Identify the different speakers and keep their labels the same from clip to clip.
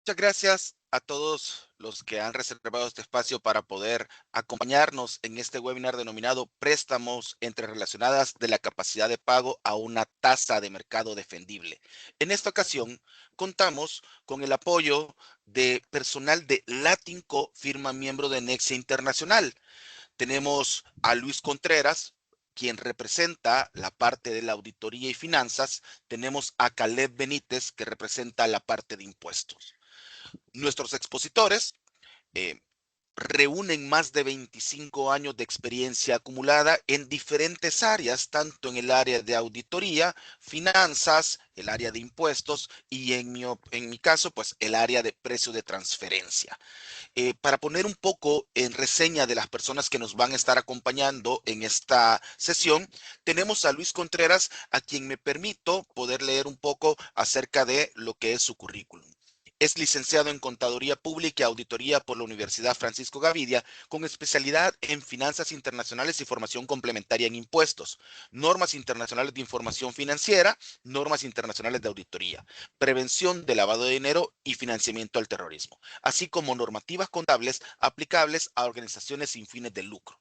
Speaker 1: Muchas gracias a todos los que han reservado este espacio para poder acompañarnos en este webinar denominado Préstamos entre relacionadas de la capacidad de pago a una tasa de mercado defendible. En esta ocasión contamos con el apoyo de personal de Latinco, firma miembro de Nexia Internacional. Tenemos a Luis Contreras, quien representa la parte de la auditoría y finanzas. Tenemos a Caleb Benítez, que representa la parte de impuestos. Nuestros expositores eh, reúnen más de 25 años de experiencia acumulada en diferentes áreas, tanto en el área de auditoría, finanzas, el área de impuestos y en mi caso, pues el área de precio de transferencia. Para poner un poco en reseña de las personas que nos van a estar acompañando en esta sesión, tenemos a Luis Contreras, a quien me permito poder leer un poco acerca de lo que es su currículum. Es licenciado en Contaduría Pública y Auditoría por la Universidad Francisco Gavidia, con especialidad en finanzas internacionales y formación complementaria en impuestos, normas internacionales de información financiera, normas internacionales de auditoría, prevención de lavado de dinero y financiamiento al terrorismo, así como normativas contables aplicables a organizaciones sin fines de lucro.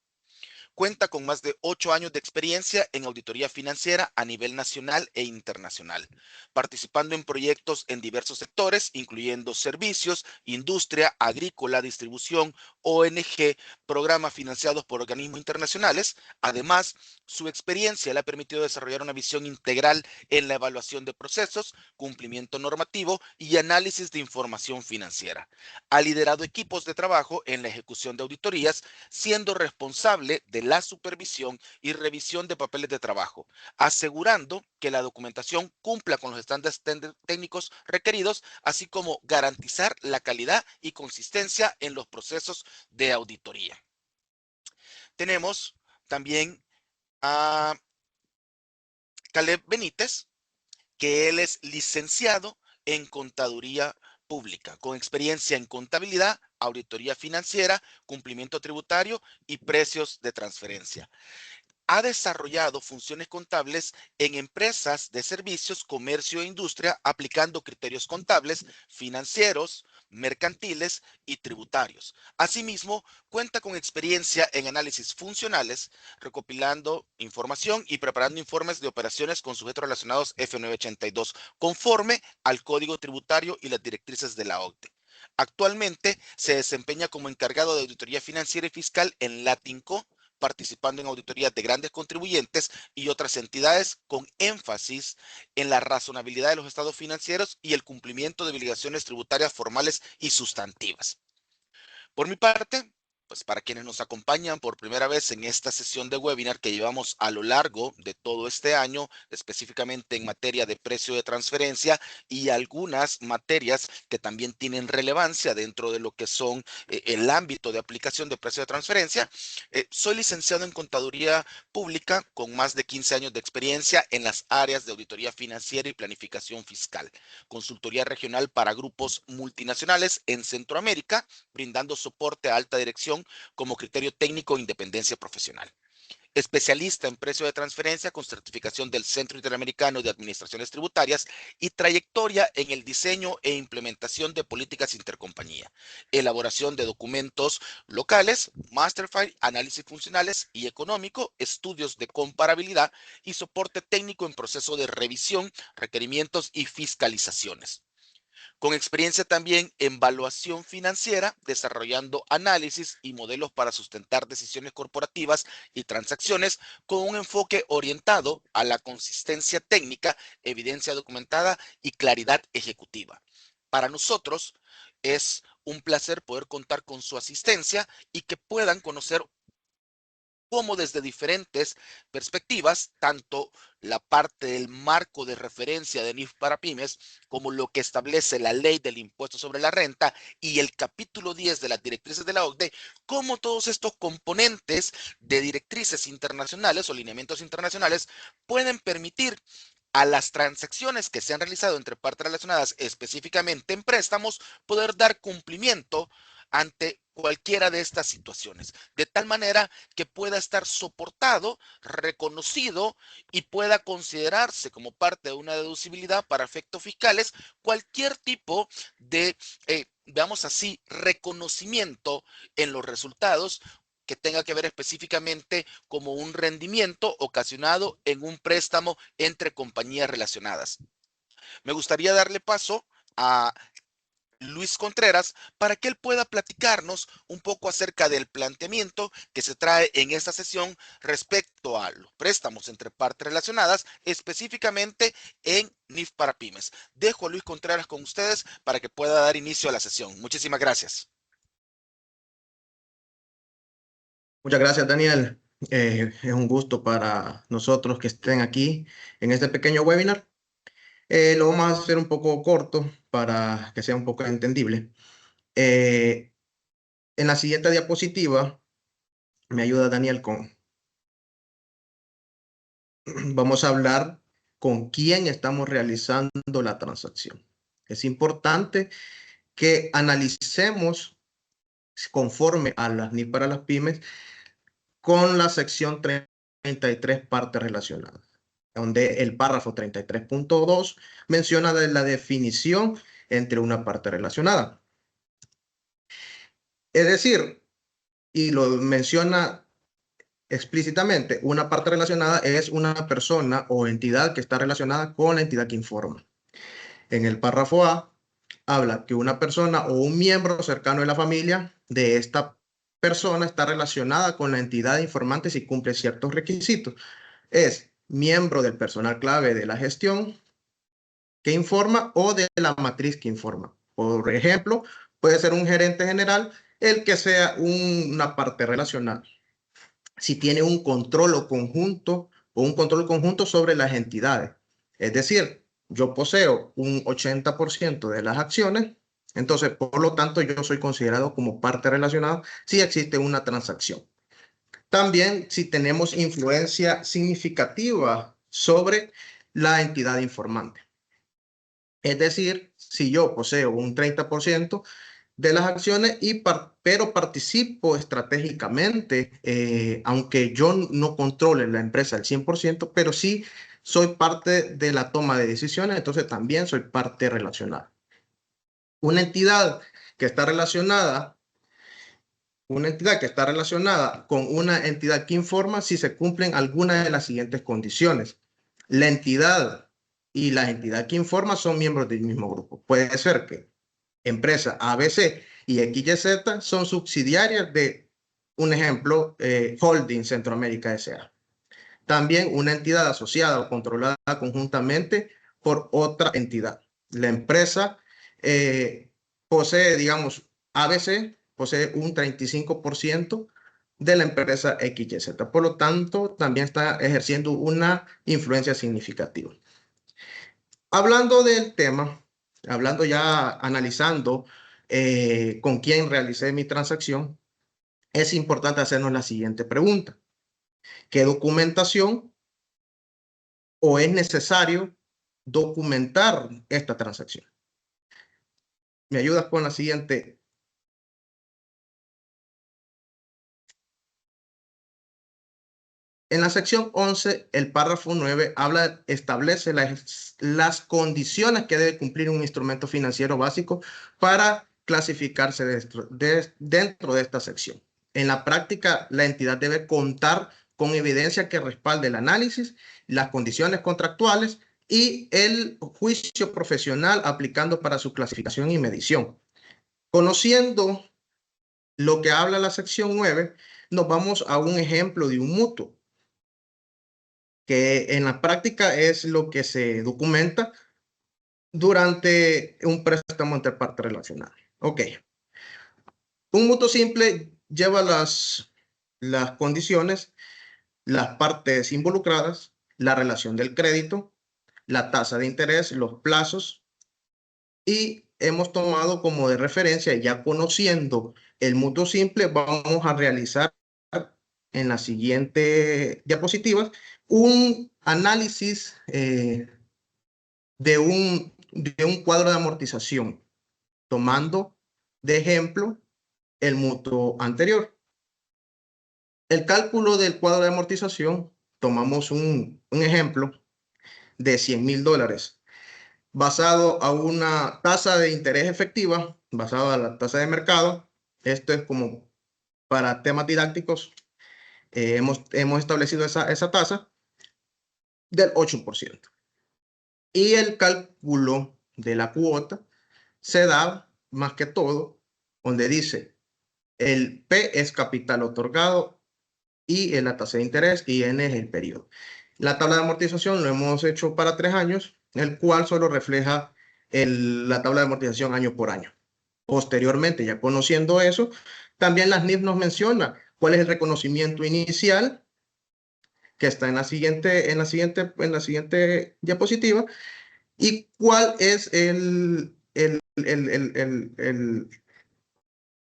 Speaker 1: Cuenta con más de 8 años de experiencia en auditoría financiera a nivel nacional e internacional, participando en proyectos en diversos sectores, incluyendo servicios, industria, agrícola, distribución, ONG, programas financiados por organismos internacionales. Además, su experiencia le ha permitido desarrollar una visión integral en la evaluación de procesos, cumplimiento normativo y análisis de información financiera. Ha liderado equipos de trabajo en la ejecución de auditorías, siendo responsable de la supervisión y revisión de papeles de trabajo, asegurando que la documentación cumpla con los estándares técnicos requeridos, así como garantizar la calidad y consistencia en los procesos de auditoría. Tenemos también a Caleb Benítez, que él es licenciado en Contaduría Pública, con experiencia en contabilidad, auditoría financiera, cumplimiento tributario y precios de transferencia. Ha desarrollado funciones contables en empresas de servicios, comercio e industria, aplicando criterios contables, financieros, mercantiles y tributarios. Asimismo, cuenta con experiencia en análisis funcionales, recopilando información y preparando informes de operaciones con sujetos relacionados F982, conforme al Código Tributario y las directrices de la OCDE. Actualmente se desempeña como encargado de auditoría financiera y fiscal en Latinco, participando en auditorías de grandes contribuyentes y otras entidades, con énfasis en la razonabilidad de los estados financieros y el cumplimiento de obligaciones tributarias formales y sustantivas. Por mi parte, pues para quienes nos acompañan por primera vez en esta sesión de webinar que llevamos a lo largo de todo este año, específicamente en materia de precio de transferencia y algunas materias que también tienen relevancia dentro de lo que son el ámbito de aplicación de precio de transferencia. Soy licenciado en Contaduría Pública con más de 15 años de experiencia en las áreas de auditoría financiera y planificación fiscal, consultoría regional para grupos multinacionales en Centroamérica, brindando soporte a alta dirección como criterio técnico e independencia profesional. Especialista en precio de transferencia con certificación del Centro Interamericano de Administraciones Tributarias y trayectoria en el diseño e implementación de políticas intercompañía, elaboración de documentos locales, masterfile, análisis funcionales y económico, estudios de comparabilidad y soporte técnico en proceso de revisión, requerimientos y fiscalizaciones, con experiencia también en evaluación financiera, desarrollando análisis y modelos para sustentar decisiones corporativas y transacciones, con un enfoque orientado a la consistencia técnica, evidencia documentada y claridad ejecutiva. Para nosotros es un placer poder contar con su asistencia y que puedan conocer cómo desde diferentes perspectivas, tanto la parte del marco de referencia de NIF para pymes, como lo que establece la ley del impuesto sobre la renta y el capítulo 10 de las directrices de la OCDE, cómo todos estos componentes de directrices internacionales o lineamientos internacionales pueden permitir a las transacciones que se han realizado entre partes relacionadas específicamente en préstamos, poder dar cumplimiento ante cualquiera de estas situaciones, de tal manera que pueda estar soportado, reconocido y pueda considerarse como parte de una deducibilidad para efectos fiscales cualquier tipo de, veamos así, reconocimiento en los resultados que tenga que ver específicamente como un rendimiento ocasionado en un préstamo entre compañías relacionadas. Me gustaría darle paso a Luis Contreras para que él pueda platicarnos un poco acerca del planteamiento que se trae en esta sesión respecto a los préstamos entre partes relacionadas, específicamente en NIF para pymes. Dejo a Luis Contreras con ustedes para que pueda dar inicio a la sesión. Muchísimas gracias.
Speaker 2: Muchas gracias, Daniel. Es un gusto para nosotros que estén aquí en este pequeño webinar. Lo vamos a hacer un poco corto para que sea un poco entendible. En la siguiente diapositiva me ayuda Daniel vamos a hablar con quién estamos realizando la transacción. Es importante que analicemos conforme a las NIF para las pymes con la sección 33 partes relacionadas, donde el párrafo 33.2 menciona de la definición entre una parte relacionada. Es decir, y lo menciona explícitamente, una parte relacionada es una persona o entidad que está relacionada con la entidad que informa. En el párrafo A, habla que una persona o un miembro cercano de la familia de esta persona está relacionada con la entidad informante si cumple ciertos requisitos. Es miembro del personal clave de la gestión que informa o de la matriz que informa. Por ejemplo, puede ser un gerente general el que sea una parte relacional. Si tiene un control o conjunto o un control conjunto sobre las entidades. Es decir, yo poseo un 80% de las acciones, entonces, por lo tanto, yo soy considerado como parte relacionada si existe una transacción. También si tenemos influencia significativa sobre la entidad informante. Es decir, si yo poseo un 30% de las acciones, pero participo estratégicamente, aunque yo no controle la empresa al 100%, pero sí soy parte de la toma de decisiones, entonces también soy parte relacionada. Una entidad que está relacionada Una entidad que está relacionada con una entidad que informa si se cumplen algunas de las siguientes condiciones. La entidad y la entidad que informa son miembros del mismo grupo. Puede ser que empresa ABC y XYZ son subsidiarias de, un ejemplo, Holding Centroamérica S.A. También una entidad asociada o controlada conjuntamente por otra entidad. La empresa posee, digamos, ABC posee un 35% de la empresa XYZ. Por lo tanto, también está ejerciendo una influencia significativa. Hablando del tema, hablando ya, analizando con quién realicé mi transacción, es importante hacernos la siguiente pregunta. ¿Qué documentación o es necesario documentar esta transacción? ¿Me ayudas con la siguiente? En la sección 11, el párrafo 9 establece las condiciones que debe cumplir un instrumento financiero básico para clasificarse dentro de esta sección. En la práctica, la entidad debe contar con evidencia que respalde el análisis, las condiciones contractuales y el juicio profesional aplicando para su clasificación y medición. Conociendo lo que habla la sección 9, nos vamos a un ejemplo de un mutuo, que en la práctica es lo que se documenta durante un préstamo entre partes relacionadas. Ok. Un mutuo simple lleva las condiciones, las partes involucradas, la relación del crédito, la tasa de interés, los plazos, y hemos tomado como de referencia, ya conociendo el mutuo simple, vamos a realizar en la siguiente diapositiva un análisis de un cuadro de amortización, tomando de ejemplo el mutuo anterior. El cálculo del cuadro de amortización, tomamos un ejemplo de $100,000 basado a una tasa de interés efectiva, basado a la tasa de mercado. Esto es como para temas didácticos, hemos establecido esa tasa del 8%. Y el cálculo de la cuota se da más que todo donde dice el P es capital otorgado, I es la tasa de interés y N es el periodo. La tabla de amortización lo hemos hecho para 3 años, el cual solo refleja la tabla de amortización año por año. Posteriormente, ya conociendo eso, también las NIF nos menciona cuál es el reconocimiento inicial, que está en la siguiente diapositiva, y cuál es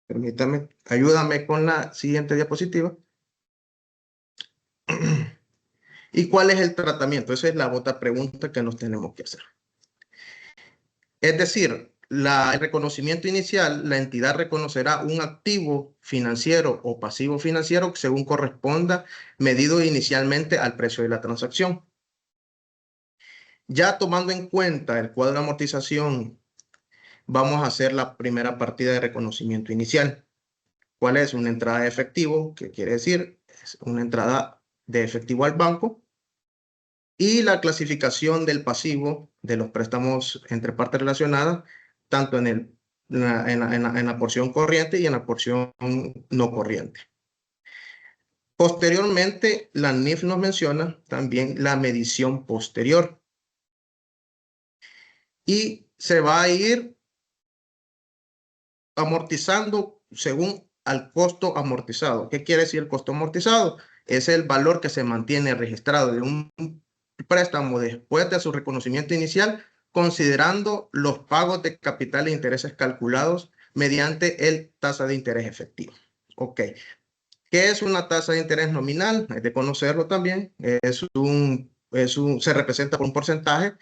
Speaker 2: permítame, ayúdame con la siguiente diapositiva. ¿Y cuál es el tratamiento? Esa es la otra pregunta que nos tenemos que hacer. Es decir, el reconocimiento inicial, la entidad reconocerá un activo financiero o pasivo financiero según corresponda, medido inicialmente al precio de la transacción. Ya tomando en cuenta el cuadro de amortización, vamos a hacer la primera partida de reconocimiento inicial. ¿Cuál es? Una entrada de efectivo, que quiere decir es una entrada de efectivo al banco, y la clasificación del pasivo de los préstamos entre partes relacionadas, tanto en la porción corriente y en la porción no corriente. Posteriormente, la NIF nos menciona también la medición posterior. Y se va a ir amortizando según al costo amortizado. ¿Qué quiere decir el costo amortizado? Es el valor que se mantiene registrado de un préstamo después de su reconocimiento inicial, considerando los pagos de capital e intereses calculados mediante el tasa de interés efectivo. Ok. ¿Qué es una tasa de interés nominal? Hay de conocerlo también. Se representa por un porcentaje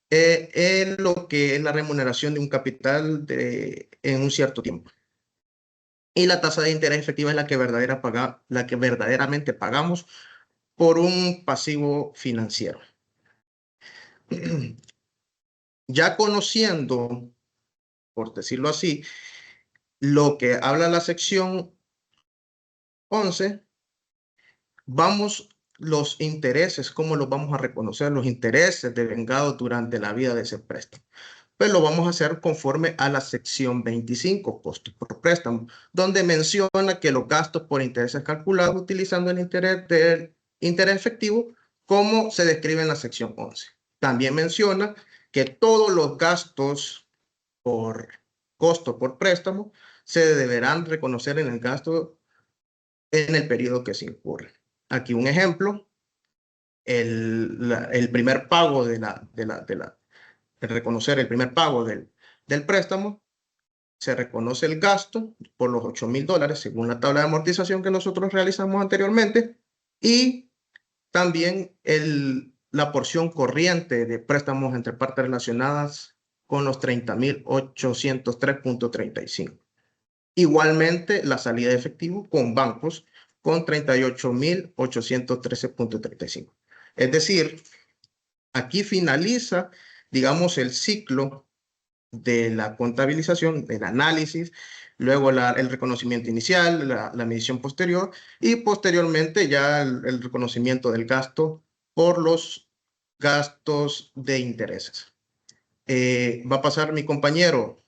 Speaker 2: en lo que es la remuneración de un capital en un cierto tiempo. Y la tasa de interés efectiva es la que verdaderamente pagamos por un pasivo financiero. Ya conociendo, por decirlo así, lo que habla la sección 11, los intereses, ¿cómo los vamos a reconocer? Los intereses devengados durante la vida de ese préstamo. Pues lo vamos a hacer conforme a la sección 25, costos por préstamo, donde menciona que los gastos por intereses calculados utilizando el interés efectivo, como se describe en la sección 11. También menciona que todos los gastos por costo por préstamo se deberán reconocer en el gasto en el periodo que se incurre. Aquí un ejemplo, el primer pago reconocer el primer pago del préstamo, se reconoce el gasto por los $8,000 según la tabla de amortización que nosotros realizamos anteriormente, y también la porción corriente de préstamos entre partes relacionadas con los 30,803.35. Igualmente, la salida de efectivo con bancos con 38,813.35. Es decir, aquí finaliza, digamos, el ciclo de la contabilización, del análisis, luego el reconocimiento inicial, la medición posterior y posteriormente ya el reconocimiento del gasto por los gastos de intereses. Va a pasar mi compañero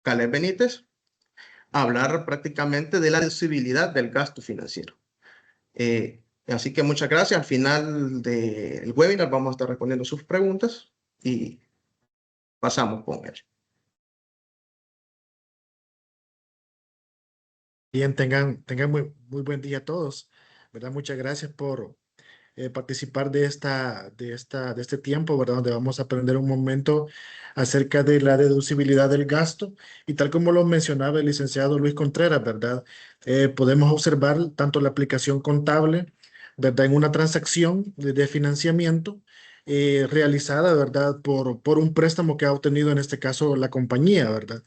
Speaker 2: Caleb Benítez a hablar prácticamente de la deducibilidad del gasto financiero. Así que muchas gracias. Al final del webinar vamos a estar respondiendo sus preguntas y pasamos con él.
Speaker 3: Bien, tengan muy buen día a todos, ¿verdad? Muchas gracias por participar de este tiempo, ¿verdad? Donde vamos a aprender un momento acerca de la deducibilidad del gasto. Y tal como lo mencionaba el licenciado Luis Contreras, ¿verdad? Podemos observar tanto la aplicación contable, ¿verdad? En una transacción de financiamiento realizada, ¿verdad? Por un préstamo que ha obtenido en este caso la compañía, ¿verdad?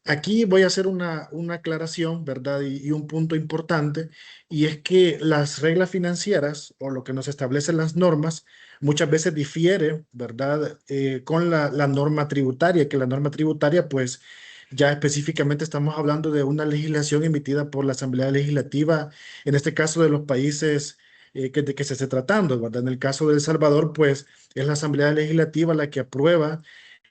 Speaker 3: aquí voy a hacer una aclaración, ¿verdad? Y un punto importante, y es que las reglas financieras o lo que nos establecen las normas muchas veces difiere, ¿verdad? Con la norma tributaria, que la norma tributaria, pues ya específicamente estamos hablando de una legislación emitida por la Asamblea Legislativa, en este caso de los países de que se esté tratando, ¿verdad? En el caso de El Salvador, pues es la Asamblea Legislativa la que aprueba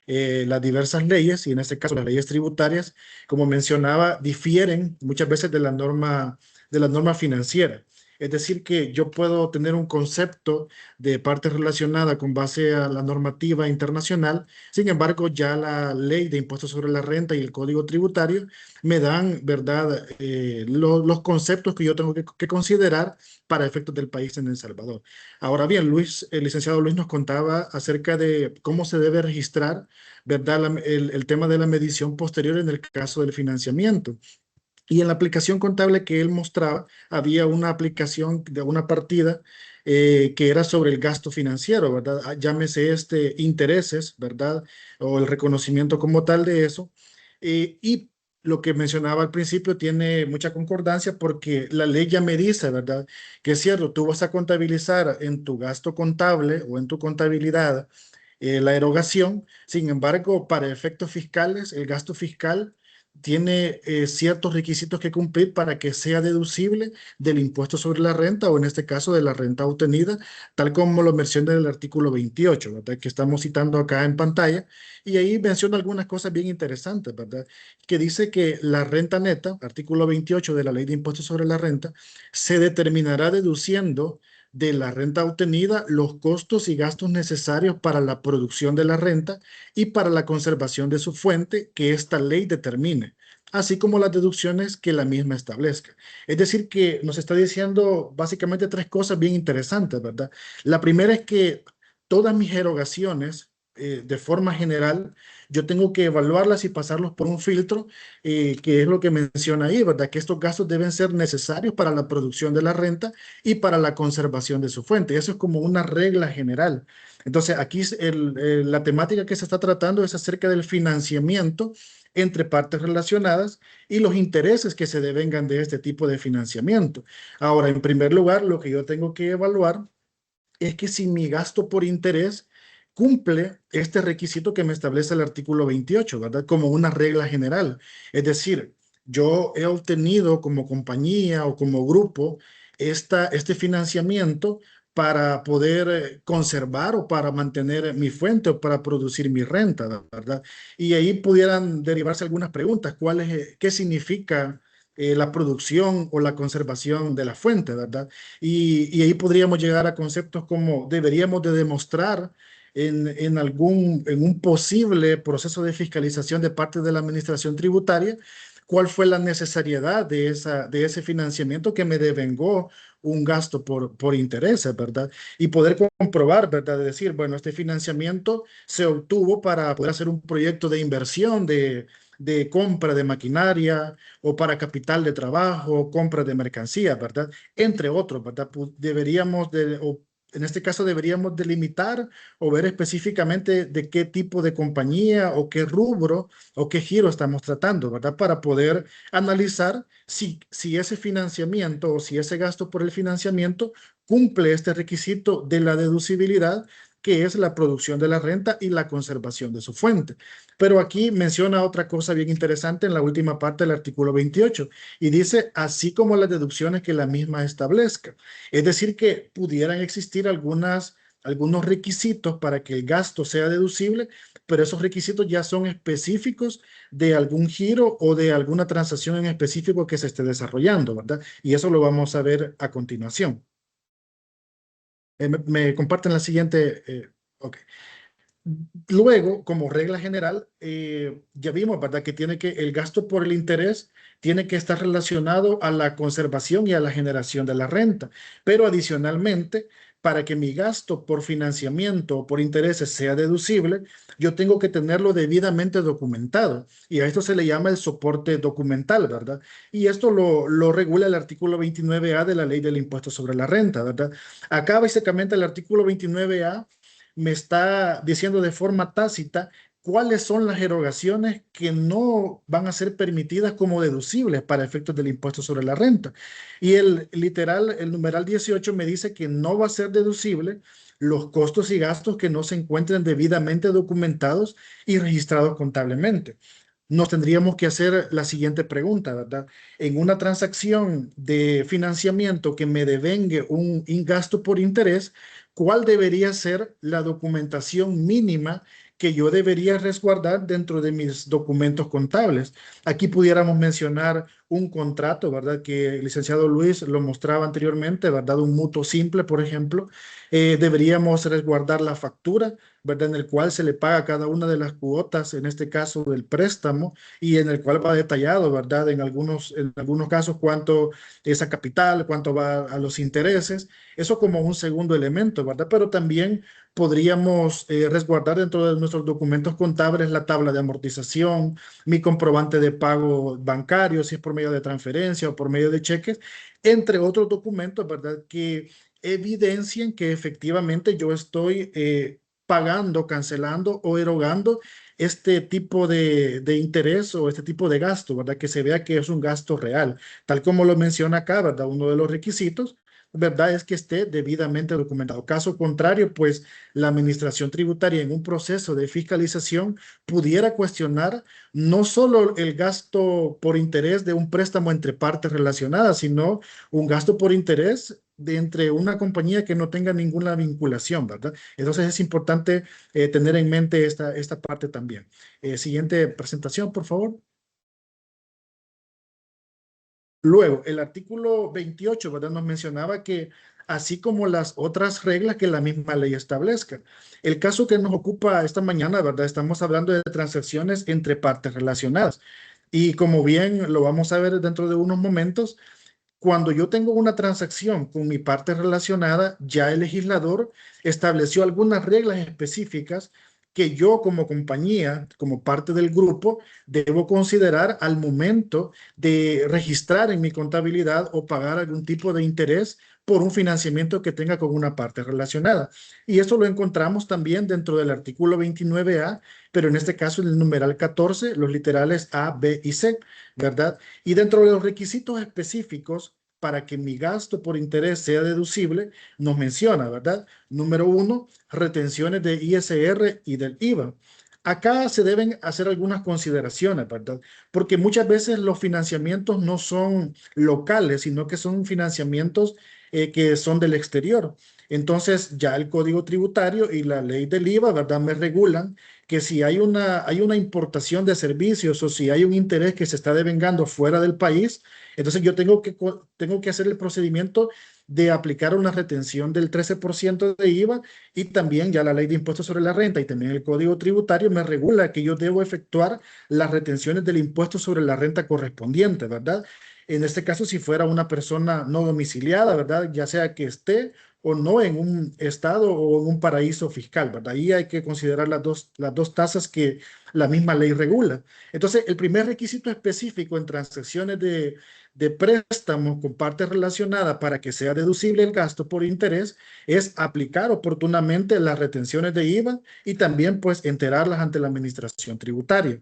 Speaker 3: las diversas leyes, y en este caso las leyes tributarias, como mencionaba, difieren muchas veces de la norma financiera. Es decir, que yo puedo tener un concepto de parte relacionada con base a la normativa internacional. Sin embargo, ya la ley de impuestos sobre la renta y el código tributario me dan, ¿verdad?, los conceptos que yo tengo que considerar para efectos del país en El Salvador. Ahora bien, Luis, el licenciado Luis nos contaba acerca de cómo se debe registrar, ¿verdad? El tema de la medición posterior en el caso del financiamiento. Y en la aplicación contable que él mostraba, había una aplicación de una partida que era sobre el gasto financiero, ¿verdad? Llámese intereses, ¿verdad? O el reconocimiento como tal de eso. Y lo que mencionaba al principio tiene mucha concordancia porque la ley ya me dice, ¿verdad? Que es cierto, tú vas a contabilizar en tu gasto contable o en tu contabilidad la erogación. Sin embargo, para efectos fiscales, el gasto fiscal tiene ciertos requisitos que cumplir para que sea deducible del impuesto sobre la renta, o en este caso de la renta obtenida, tal como lo menciona el artículo 28, ¿verdad? Que estamos citando acá en pantalla. Y ahí menciona algunas cosas bien interesantes, ¿verdad? Que dice que la renta neta, artículo 28 de la Ley de Impuestos sobre la Renta, se determinará deduciendo de la renta obtenida los costos y gastos necesarios para la producción de la renta y para la conservación de su fuente que esta ley determine, así como las deducciones que la misma establezca. Es decir, que nos está diciendo básicamente tres cosas bien interesantes, ¿verdad? La primera es que todas mis erogaciones, de forma general, yo tengo que evaluarlas y pasarlos por un filtro, que es lo que menciona ahí, ¿verdad? Que estos gastos deben ser necesarios para la producción de la renta y para la conservación de su fuente. Eso es como una regla general. Entonces, aquí la temática que se está tratando es acerca del financiamiento entre partes relacionadas y los intereses que se devengan de este tipo de financiamiento. Ahora, en primer lugar, lo que yo tengo que evaluar es que si mi gasto por interés cumple este requisito que me establece el artículo 28, ¿verdad? Como una regla general. Es decir, yo he obtenido como compañía o como grupo este financiamiento para poder conservar o para mantener mi fuente o para producir mi renta, ¿verdad? Y ahí pudieran derivarse algunas preguntas. ¿Qué significa la producción o la conservación de la fuente, ¿verdad? Y ahí podríamos llegar a conceptos como deberíamos de demostrar en un posible proceso de fiscalización de parte de la administración tributaria cuál fue la necesariedad de ese financiamiento que me devengó un gasto por intereses, ¿verdad? Y poder comprobar, ¿verdad? De decir, bueno, este financiamiento se obtuvo para poder hacer un proyecto de inversión, de compra de maquinaria o para capital de trabajo, compra de mercancías, ¿verdad? Entre otros, ¿verdad? O en este caso deberíamos delimitar o ver específicamente de qué tipo de compañía o qué rubro o qué giro estamos tratando, ¿verdad? Para poder analizar si ese financiamiento o si ese gasto por el financiamiento cumple este requisito de la deducibilidad, que es la producción de la renta y la conservación de su fuente. Pero aquí menciona otra cosa bien interesante en la última parte del artículo 28 y dice, así como las deducciones que la misma establezca. Es decir, que pudieran existir algunos requisitos para que el gasto sea deducible, pero esos requisitos ya son específicos de algún giro o de alguna transacción en específico que se esté desarrollando, ¿verdad? Y eso lo vamos a ver a continuación. Me comparten la siguiente. Ok. Luego, como regla general, ya vimos, ¿verdad? Que el gasto por el interés tiene que estar relacionado a la conservación y a la generación de la renta. Pero adicionalmente, para que mi gasto por financiamiento o por intereses sea deducible, yo tengo que tenerlo debidamente documentado. Y a esto se le llama el soporte documental, ¿verdad? Y esto lo regula el artículo 29A de la Ley del Impuesto sobre la Renta, ¿verdad? Acá básicamente el artículo 29A me está diciendo de forma tácita cuáles son las erogaciones que no van a ser permitidas como deducibles para efectos del impuesto sobre la renta. Y el numeral 18 me dice que no va a ser deducible los costos y gastos que no se encuentren debidamente documentados y registrados contablemente. Nos tendríamos que hacer la siguiente pregunta, ¿verdad? En una transacción de financiamiento que me devengue un gasto por interés, ¿cuál debería ser la documentación mínima que yo debería resguardar dentro de mis documentos contables? Aquí pudiéramos mencionar un contrato, ¿verdad? Que el licenciado Luis lo mostraba anteriormente, ¿verdad? Un mutuo simple, por ejemplo. Deberíamos resguardar la factura, ¿verdad? En el cual se le paga cada una de las cuotas, en este caso del préstamo, y en el cual va detallado, ¿verdad? En algunos casos cuánto es a capital, cuánto va a los intereses. Eso como un segundo elemento, ¿verdad? Pero también podríamos resguardar dentro de nuestros documentos contables la tabla de amortización, mi comprobante de pago bancario, si es por medio de transferencia o por medio de cheques, entre otros documentos, ¿verdad? Que evidencien que efectivamente yo estoy pagando, cancelando o erogando este tipo de interés o este tipo de gasto, ¿verdad? Que se vea que es un gasto real, tal como lo menciona acá, ¿verdad? Uno de los requisitos, ¿verdad? Es que esté debidamente documentado. Caso contrario, pues la administración tributaria en un proceso de fiscalización pudiera cuestionar no solo el gasto por interés de un préstamo entre partes relacionadas, sino un gasto por interés de entre una compañía que no tenga ninguna vinculación, ¿verdad? Entonces es importante tener en mente esta parte también. Siguiente presentación, por favor. Luego, el artículo 28, ¿verdad? Nos mencionaba que así como las otras reglas que la misma ley establezca. El caso que nos ocupa esta mañana, ¿verdad? Estamos hablando de transacciones entre partes relacionadas. Y como bien lo vamos a ver dentro de unos momentos, cuando yo tengo una transacción con mi parte relacionada, ya el legislador estableció algunas reglas específicas que yo como compañía, como parte del grupo, debo considerar al momento de registrar en mi contabilidad o pagar algún tipo de interés por un financiamiento que tenga con una parte relacionada. Y eso lo encontramos también dentro del artículo 29A, pero en este caso en el numeral 14, los literales A, B y C, ¿verdad? Y dentro de los requisitos específicos para que mi gasto por interés sea deducible, nos menciona, ¿verdad? Número 1, retenciones de ISR y del IVA. Acá se deben hacer algunas consideraciones, ¿verdad? Porque muchas veces los financiamientos no son locales, sino que son financiamientos que son del exterior. Entonces, ya el Código Tributario y la ley del IVA, ¿verdad? Me regulan que si hay una importación de servicios o si hay un interés que se está devengando fuera del país, entonces yo tengo que hacer el procedimiento de aplicar una retención del 13% de IVA, y también ya la ley de impuestos sobre la renta y también el Código Tributario me regula que yo debo efectuar las retenciones del impuesto sobre la renta correspondiente, ¿verdad? En este caso, si fuera una persona no domiciliada, ¿verdad? Ya sea que esté o no en un estado o en un paraíso fiscal, ¿verdad? Ahí hay que considerar las dos tasas que la misma ley regula. Entonces, el primer requisito específico en transacciones de préstamos con partes relacionadas para que sea deducible el gasto por interés es aplicar oportunamente las retenciones de IVA y también pues enterarlas ante la administración tributaria.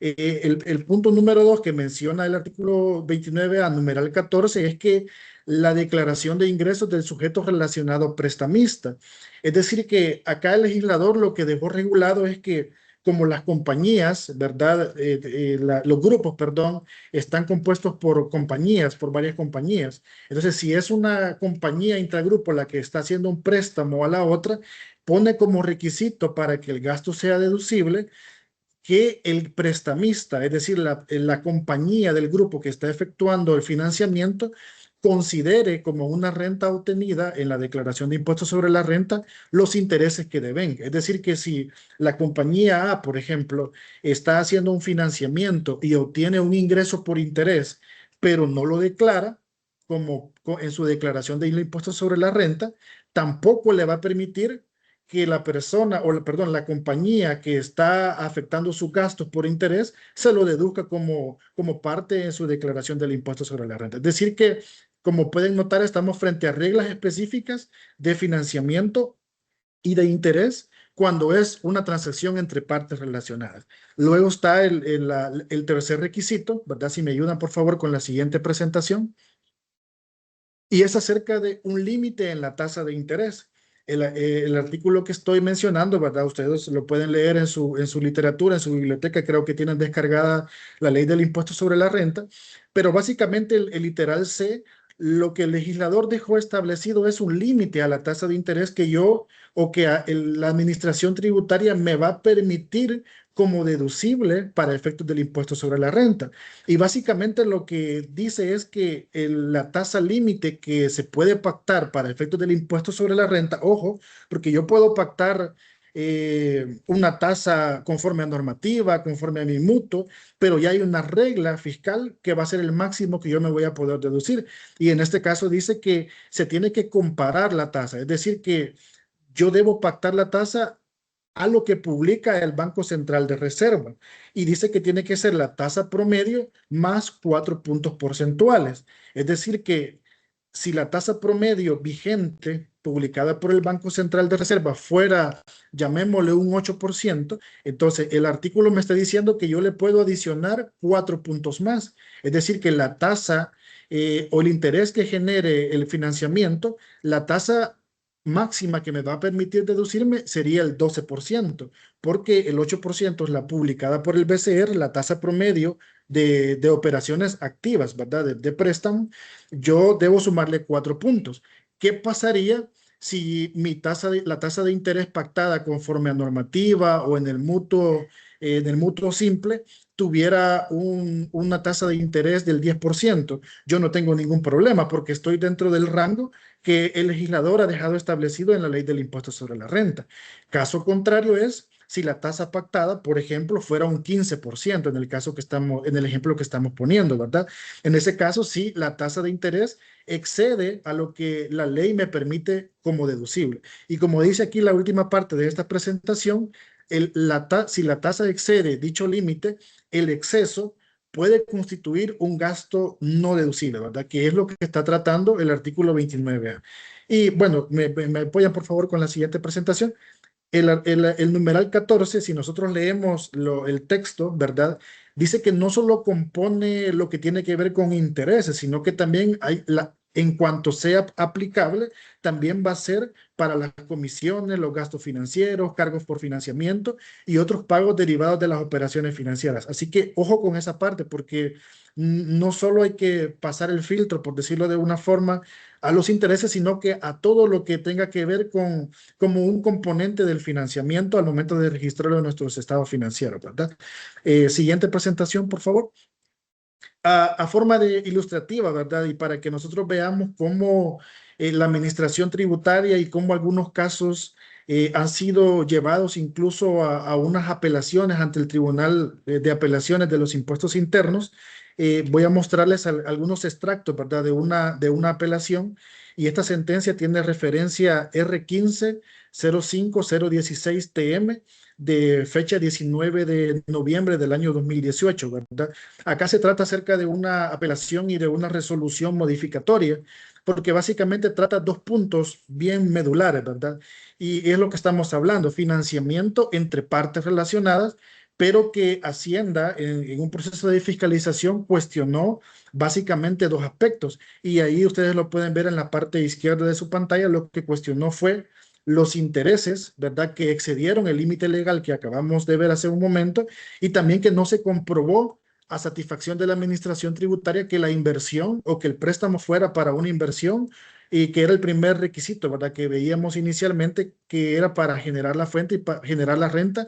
Speaker 3: El punto número 2 que menciona el artículo 29 a numeral 14 es que la declaración de ingresos del sujeto relacionado prestamista. Es decir, que acá el legislador lo que dejó regulado es que como las compañías, ¿verdad? Los grupos, perdón, están compuestos por compañías, por varias compañías. Entonces, si es una compañía intragrupo la que está haciendo un préstamo a la otra, pone como requisito para que el gasto sea deducible que el prestamista, es decir, la compañía del grupo que está efectuando el financiamiento, considere como una renta obtenida en la declaración de impuestos sobre la renta los intereses que deben. Es decir, que si la compañía A, por ejemplo, está haciendo un financiamiento y obtiene un ingreso por interés, pero no lo declara como en su declaración de impuestos sobre la renta, tampoco le va a permitir que la persona, o perdón, la compañía que está afectando sus gastos por interés se lo deduzca como parte en su declaración del impuesto sobre la renta. Es decir que, como pueden notar, estamos frente a reglas específicas de financiamiento y de interés cuando es una transacción entre partes relacionadas. Luego está el tercer requisito, ¿verdad? Si me ayudan, por favor, con la siguiente presentación. Y es acerca de un límite en la tasa de interés. El artículo que estoy mencionando, ¿verdad? Ustedes lo pueden leer en su literatura, en su biblioteca, creo que tienen descargada la ley del impuesto sobre la renta, pero básicamente el literal C, lo que el legislador dejó establecido es un límite a la tasa de interés que yo o que la administración tributaria me va a permitir como deducible para efectos del impuesto sobre la renta. Y básicamente lo que dice es que la tasa límite que se puede pactar para efectos del impuesto sobre la renta, ojo, porque yo puedo pactar una tasa conforme a normativa, conforme a mi mutuo, pero ya hay una regla fiscal que va a ser el máximo que yo me voy a poder deducir. Y en este caso dice que se tiene que comparar la tasa, es decir, que yo debo pactar la tasa a lo que publica el Banco Central de Reserva y dice que tiene que ser la tasa promedio más 4 puntos porcentuales. Es decir, que si la tasa promedio vigente publicada por el Banco Central de Reserva fuera, llamémosle un 8%, entonces el artículo me está diciendo que yo le puedo adicionar 4 puntos más. Es decir, que la tasa o el interés que genere el financiamiento, la tasa máxima que me va a permitir deducirme sería el 12%, porque el 8% es la publicada por el BCR, la tasa promedio de operaciones activas, ¿verdad? De préstamo. Yo debo sumarle 4 puntos. ¿Qué pasaría si la tasa de interés pactada conforme a normativa o en el mutuo simple tuviera una tasa de interés del 10%? Yo no tengo ningún problema porque estoy dentro del rango que el legislador ha dejado establecido en la ley del impuesto sobre la renta. Caso contrario es si la tasa pactada, por ejemplo, fuera un 15% en el caso que estamos, en el ejemplo que estamos poniendo, ¿verdad? En ese caso, sí, la tasa de interés excede a lo que la ley me permite como deducible. Y como dice aquí la última parte de esta presentación, si la tasa excede dicho límite, el exceso puede constituir un gasto no deducible, ¿verdad? Que es lo que está tratando el artículo 29A. Y bueno, me apoyan por favor con la siguiente presentación. El numeral 14, si nosotros leemos el texto, ¿verdad? Dice que no solo compone lo que tiene que ver con intereses, sino que también en cuanto sea aplicable, también va a ser para las comisiones, los gastos financieros, cargos por financiamiento y otros pagos derivados de las operaciones financieras. Así que ojo con esa parte, porque no solo hay que pasar el filtro, por decirlo de una forma, a los intereses, sino que a todo lo que tenga que ver con como un componente del financiamiento al momento de registrarlo en nuestros estados financieros, ¿verdad? Siguiente presentación, por favor. A forma de ilustrativa, ¿verdad? Y para que nosotros veamos cómo la administración tributaria y cómo algunos casos han sido llevados incluso a unas apelaciones ante el Tribunal de Apelaciones de los Impuestos Internos. Voy a mostrarles algunos extractos, ¿verdad? De una apelación. Y esta sentencia tiene referencia R15-05016-TM de fecha 19 de noviembre del año 2018, ¿verdad? Acá se trata acerca de una apelación y de una resolución modificatoria, porque básicamente trata dos puntos bien medulares, ¿verdad? Y es lo que estamos hablando, financiamiento entre partes relacionadas, pero que Hacienda en un proceso de fiscalización cuestionó básicamente dos aspectos. Y ahí ustedes lo pueden ver en la parte izquierda de su pantalla, lo que cuestionó fue los intereses, ¿verdad? Que excedieron el límite legal que acabamos de ver hace un momento y también que no se comprobó a satisfacción de la administración tributaria que la inversión o que el préstamo fuera para una inversión y que era el primer requisito, ¿verdad? Que veíamos inicialmente que era para generar la fuente y para generar la renta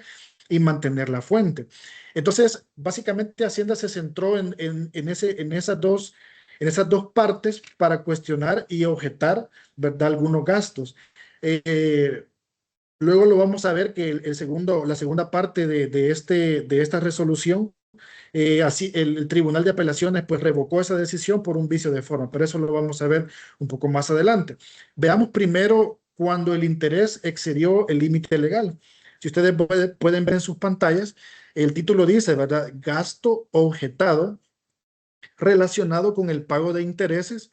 Speaker 3: y mantener la fuente. Entonces, básicamente Hacienda se centró en esas dos partes para cuestionar y objetar, ¿verdad? Algunos gastos. Eh, Luego lo vamos a ver que la segunda parte de esta resolución, así el Tribunal de Apelaciones pues revocó esa decisión por un vicio de forma, pero eso lo vamos a ver un poco más adelante. Veamos primero cuando el interés excedió el límite legal. Si ustedes pueden ver en sus pantallas, el título dice, ¿verdad? Gasto objetado relacionado con el pago de intereses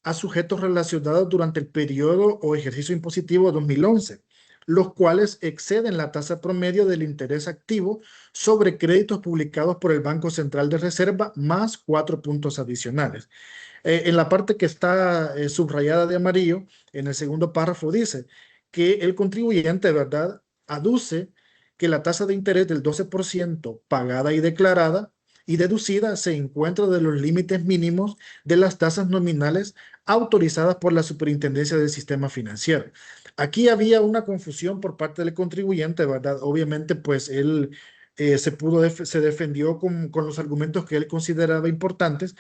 Speaker 3: a sujetos relacionados durante el periodo o ejercicio impositivo 2011. los cuales exceden la tasa promedio del interés activo sobre créditos publicados por el Banco Central de Reserva más 4 puntos adicionales. En la parte que está subrayada de amarillo, en el segundo párrafo dice que el contribuyente, ¿verdad?, aduce que la tasa de interés del 12% pagada y declarada y deducida se encuentra de los límites mínimos de las tasas nominales autorizadas por la Superintendencia del Sistema Financiero. Aquí había una confusión por parte del contribuyente, ¿verdad? Obviamente, pues él se defendió con los argumentos que él consideraba importantes,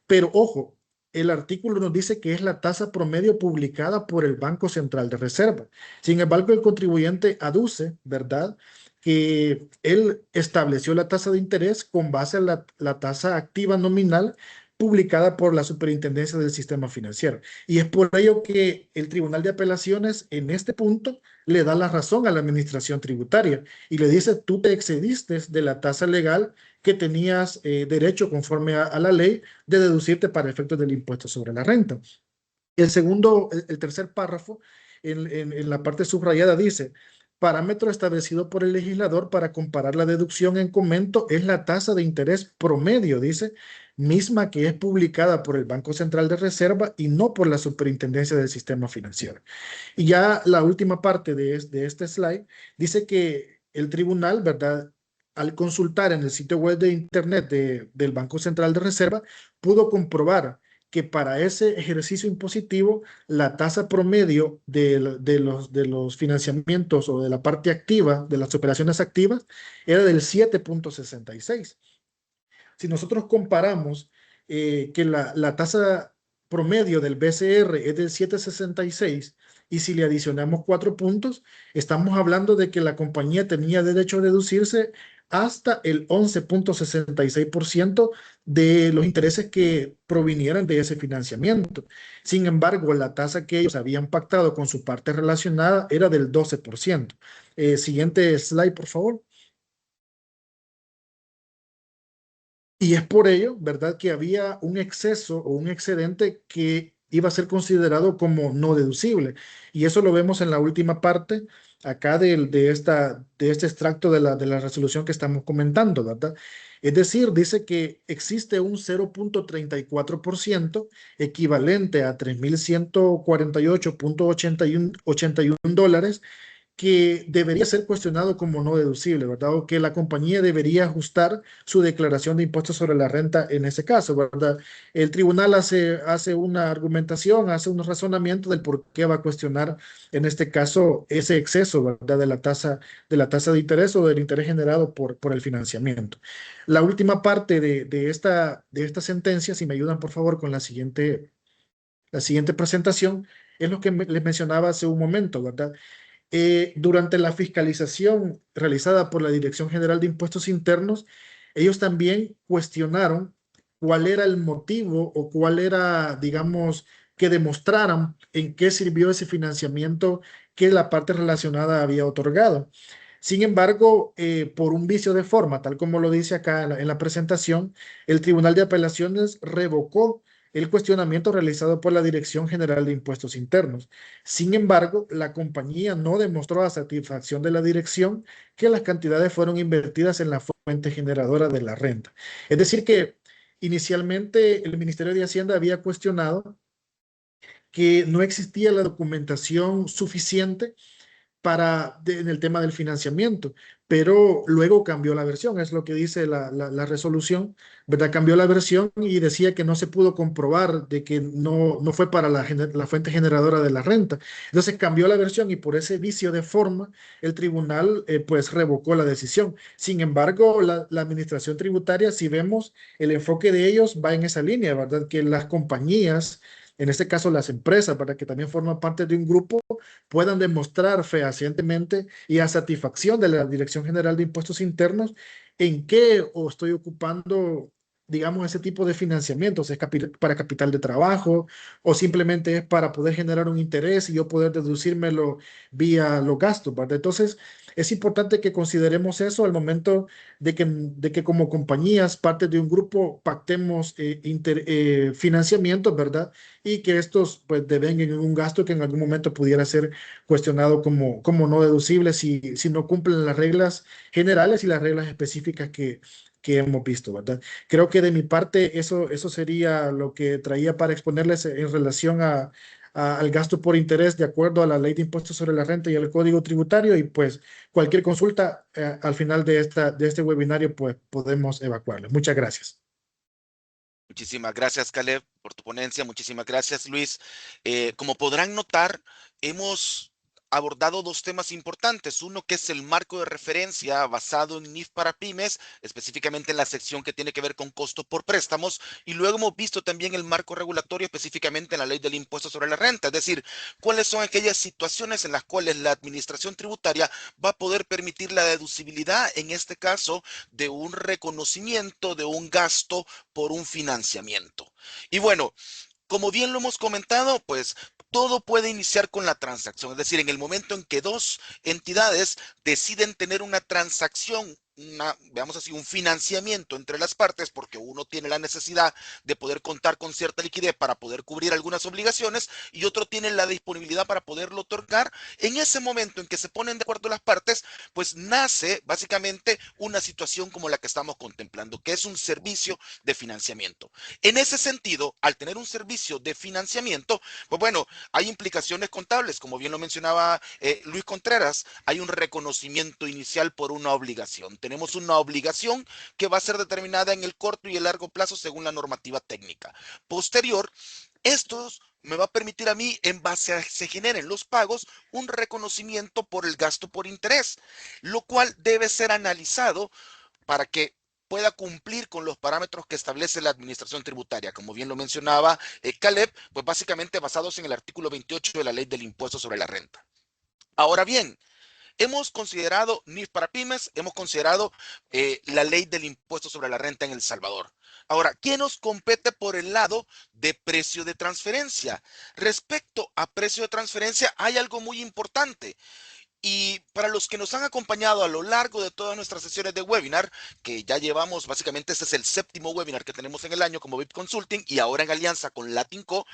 Speaker 3: pero ojo, el artículo nos dice que es la tasa promedio publicada por el Banco Central de Reserva. Sin embargo, el contribuyente aduce, ¿verdad?, que él estableció la tasa de interés con base a la tasa activa nominal publicada por la Superintendencia del Sistema Financiero. Y es por ello que el Tribunal de Apelaciones en este punto le da la razón a la Administración Tributaria y le dice, tú te excediste de la tasa legal que tenías derecho conforme a la ley de deducirte para efectos del impuesto sobre la renta. El tercer párrafo, en la parte subrayada dice, parámetro establecido por el legislador para comparar la deducción en comento es la tasa de interés promedio, dice, misma que es publicada por el Banco Central de Reserva y no por la Superintendencia del Sistema Financiero. Y ya la última parte de este slide dice que el tribunal, ¿verdad?, al consultar en el sitio web de internet del Banco Central de Reserva, pudo comprobar que para ese ejercicio impositivo la tasa promedio de los financiamientos o de la parte activa, de las operaciones activas, era del 7.66. Si nosotros comparamos que la tasa promedio del BCR es del 7.66 y si le adicionamos 4 puntos, estamos hablando de que la compañía tenía derecho a deducirse hasta el 11.66% de los intereses que provinieran de ese financiamiento. Sin embargo, la tasa que ellos habían pactado con su parte relacionada era del 12%. Siguiente slide, por favor. Y es por ello, ¿verdad?, que había un exceso o un excedente que iba a ser considerado como no deducible. Y eso lo vemos en la última parte acá de este extracto de la resolución que estamos comentando, ¿verdad? Es decir, dice que existe un 0.34% equivalente a 3.148.81 dólares que debería ser cuestionado como no deducible, ¿verdad? O que la compañía debería ajustar su declaración de impuestos sobre la renta en ese caso, ¿verdad? El tribunal hace una argumentación, hace un razonamiento del por qué va a cuestionar en este caso ese exceso, ¿verdad?, de la tasa de interés o del interés generado por el financiamiento. La última parte de esta sentencia, si me ayudan por favor con la siguiente presentación, es lo que les mencionaba hace un momento, ¿verdad? Durante la fiscalización realizada por la Dirección General de Impuestos Internos, ellos también cuestionaron cuál era el motivo o cuál era, digamos, que demostraran en qué sirvió ese financiamiento que la parte relacionada había otorgado. Sin embargo, por un vicio de forma, tal como lo dice acá en la presentación, el Tribunal de Apelaciones revocó el cuestionamiento realizado por la Dirección General de Impuestos Internos. Sin embargo, la compañía no demostró a satisfacción de la dirección que las cantidades fueron invertidas en la fuente generadora de la renta. Es decir, que inicialmente el Ministerio de Hacienda había cuestionado que no existía la documentación suficiente en el tema del financiamiento, pero luego cambió la versión, es lo que dice la resolución, ¿verdad? Cambió la versión y decía que no se pudo comprobar de que no fue para la fuente generadora de la renta. Entonces cambió la versión y por ese vicio de forma, el tribunal pues revocó la decisión. Sin embargo, la administración tributaria, si vemos el enfoque de ellos, va en esa línea, ¿verdad? Que las compañías, en este caso las empresas, para que también forman parte de un grupo, puedan demostrar fehacientemente y a satisfacción de la Dirección General de Impuestos Internos en qué o estoy ocupando, digamos, ese tipo de financiamientos. ¿Es para capital de trabajo o simplemente es para poder generar un interés y yo poder deducírmelo vía los gastos, ¿verdad? Entonces, es importante que consideremos eso al momento de que como compañías, parte de un grupo, pactemos financiamientos, ¿verdad? Y que estos pues devenguen en un gasto que en algún momento pudiera ser cuestionado como no deducible si no cumplen las reglas generales y las reglas específicas que hemos visto, ¿verdad? Creo que de mi parte eso sería lo que traía para exponerles en relación al gasto por interés de acuerdo a la Ley de Impuestos sobre la Renta y al Código Tributario, y pues cualquier consulta al final de este webinario pues podemos evacuarlo. Muchas gracias.
Speaker 1: Muchísimas gracias, Caleb, por tu ponencia. Muchísimas gracias, Luis. Como podrán notar, hemos abordado dos temas importantes. Uno que es el marco de referencia basado en NIF para pymes, específicamente en la sección que tiene que ver con costo por préstamos. Y luego hemos visto también el marco regulatorio, específicamente en la ley del impuesto sobre la renta. Es decir, cuáles son aquellas situaciones en las cuales la administración tributaria va a poder permitir la deducibilidad, en este caso, de un reconocimiento de un gasto por un financiamiento. Y bueno, como bien lo hemos comentado, pues todo puede iniciar con la transacción. Es decir, en el momento en que dos entidades deciden tener una transacción, veamos así, un financiamiento entre las partes, porque uno tiene la necesidad de poder contar con cierta liquidez para poder cubrir algunas obligaciones y otro tiene la disponibilidad para poderlo otorgar. En ese momento en que se ponen de acuerdo las partes, pues nace básicamente una situación como la que estamos contemplando, que es un servicio de financiamiento. En ese sentido, al tener un servicio de financiamiento, pues bueno, hay implicaciones contables, como bien lo mencionaba Luis Contreras, hay un reconocimiento inicial por una obligación. Tenemos una obligación que va a ser determinada en el corto y el largo plazo según la normativa técnica. Posterior, estos me va a permitir a mí, en base a que se generen los pagos, un reconocimiento por el gasto por interés, lo cual debe ser analizado para que pueda cumplir con los parámetros que establece la administración tributaria, como bien lo mencionaba Caleb, pues básicamente basados en el artículo 28 de la ley del impuesto sobre la renta. Ahora bien, hemos considerado NIF para pymes, hemos considerado la ley del impuesto sobre la renta en El Salvador. Ahora, ¿qué nos compete por el lado de precio de transferencia? Respecto a precio de transferencia, hay algo muy importante. Y para los que nos han acompañado a lo largo de todas nuestras sesiones de webinar, que ya llevamos, básicamente este es el séptimo webinar que tenemos en el año como VIP Consulting y ahora en alianza con Latinco,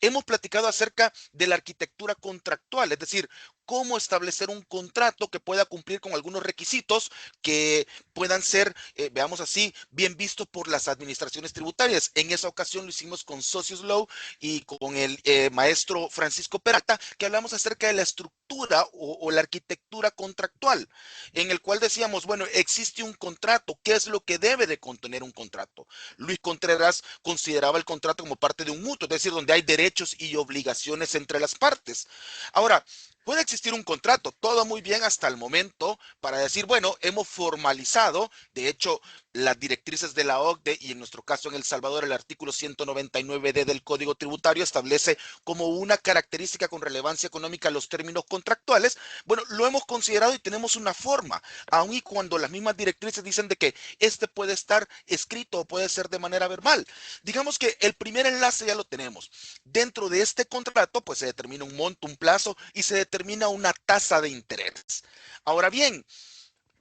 Speaker 1: hemos platicado acerca de la arquitectura contractual, es decir, cómo establecer un contrato que pueda cumplir con algunos requisitos que puedan ser, veamos así, bien vistos por las administraciones tributarias. En esa ocasión lo hicimos con Socios Law y con el maestro Francisco Peralta, que hablamos acerca de la estructura o la arquitectura contractual, en el cual decíamos, bueno, existe un contrato, ¿qué es lo que debe de contener un contrato? Luis Contreras consideraba el contrato como parte de un mutuo, es decir, donde hay derechos y obligaciones entre las partes. Ahora, puede existir un contrato, todo muy bien hasta el momento, para decir, bueno, hemos formalizado, de hecho, las directrices de la OCDE y en nuestro caso en El Salvador, el artículo 199D del Código Tributario establece como una característica con relevancia económica los términos contractuales. Bueno, lo hemos considerado y tenemos una forma, aun y cuando las mismas directrices dicen de que este puede estar escrito o puede ser de manera verbal. Digamos que el primer enlace ya lo tenemos. Dentro de este contrato, pues se determina un monto, un plazo y se determina una tasa de interés. Ahora bien,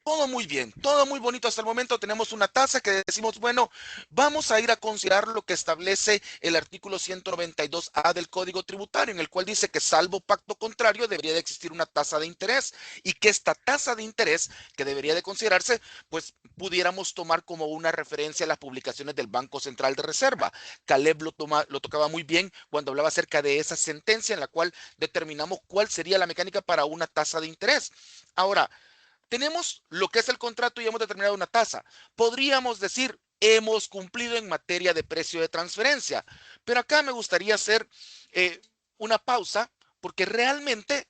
Speaker 1: todo muy bien, todo muy bonito hasta el momento. Tenemos una tasa que decimos, bueno, vamos a ir a considerar lo que establece el artículo 192A del Código Tributario, en el cual dice que salvo pacto contrario debería de existir una tasa de interés y que esta tasa de interés que debería de considerarse, pues pudiéramos tomar como una referencia a las publicaciones del Banco Central de Reserva. Caleb lo tocaba muy bien cuando hablaba acerca de esa sentencia en la cual determinamos cuál sería la mecánica para una tasa de interés. Ahora, tenemos lo que es el contrato y hemos determinado una tasa. Podríamos decir, hemos cumplido en materia de precio de transferencia. Pero acá me gustaría hacer una pausa porque realmente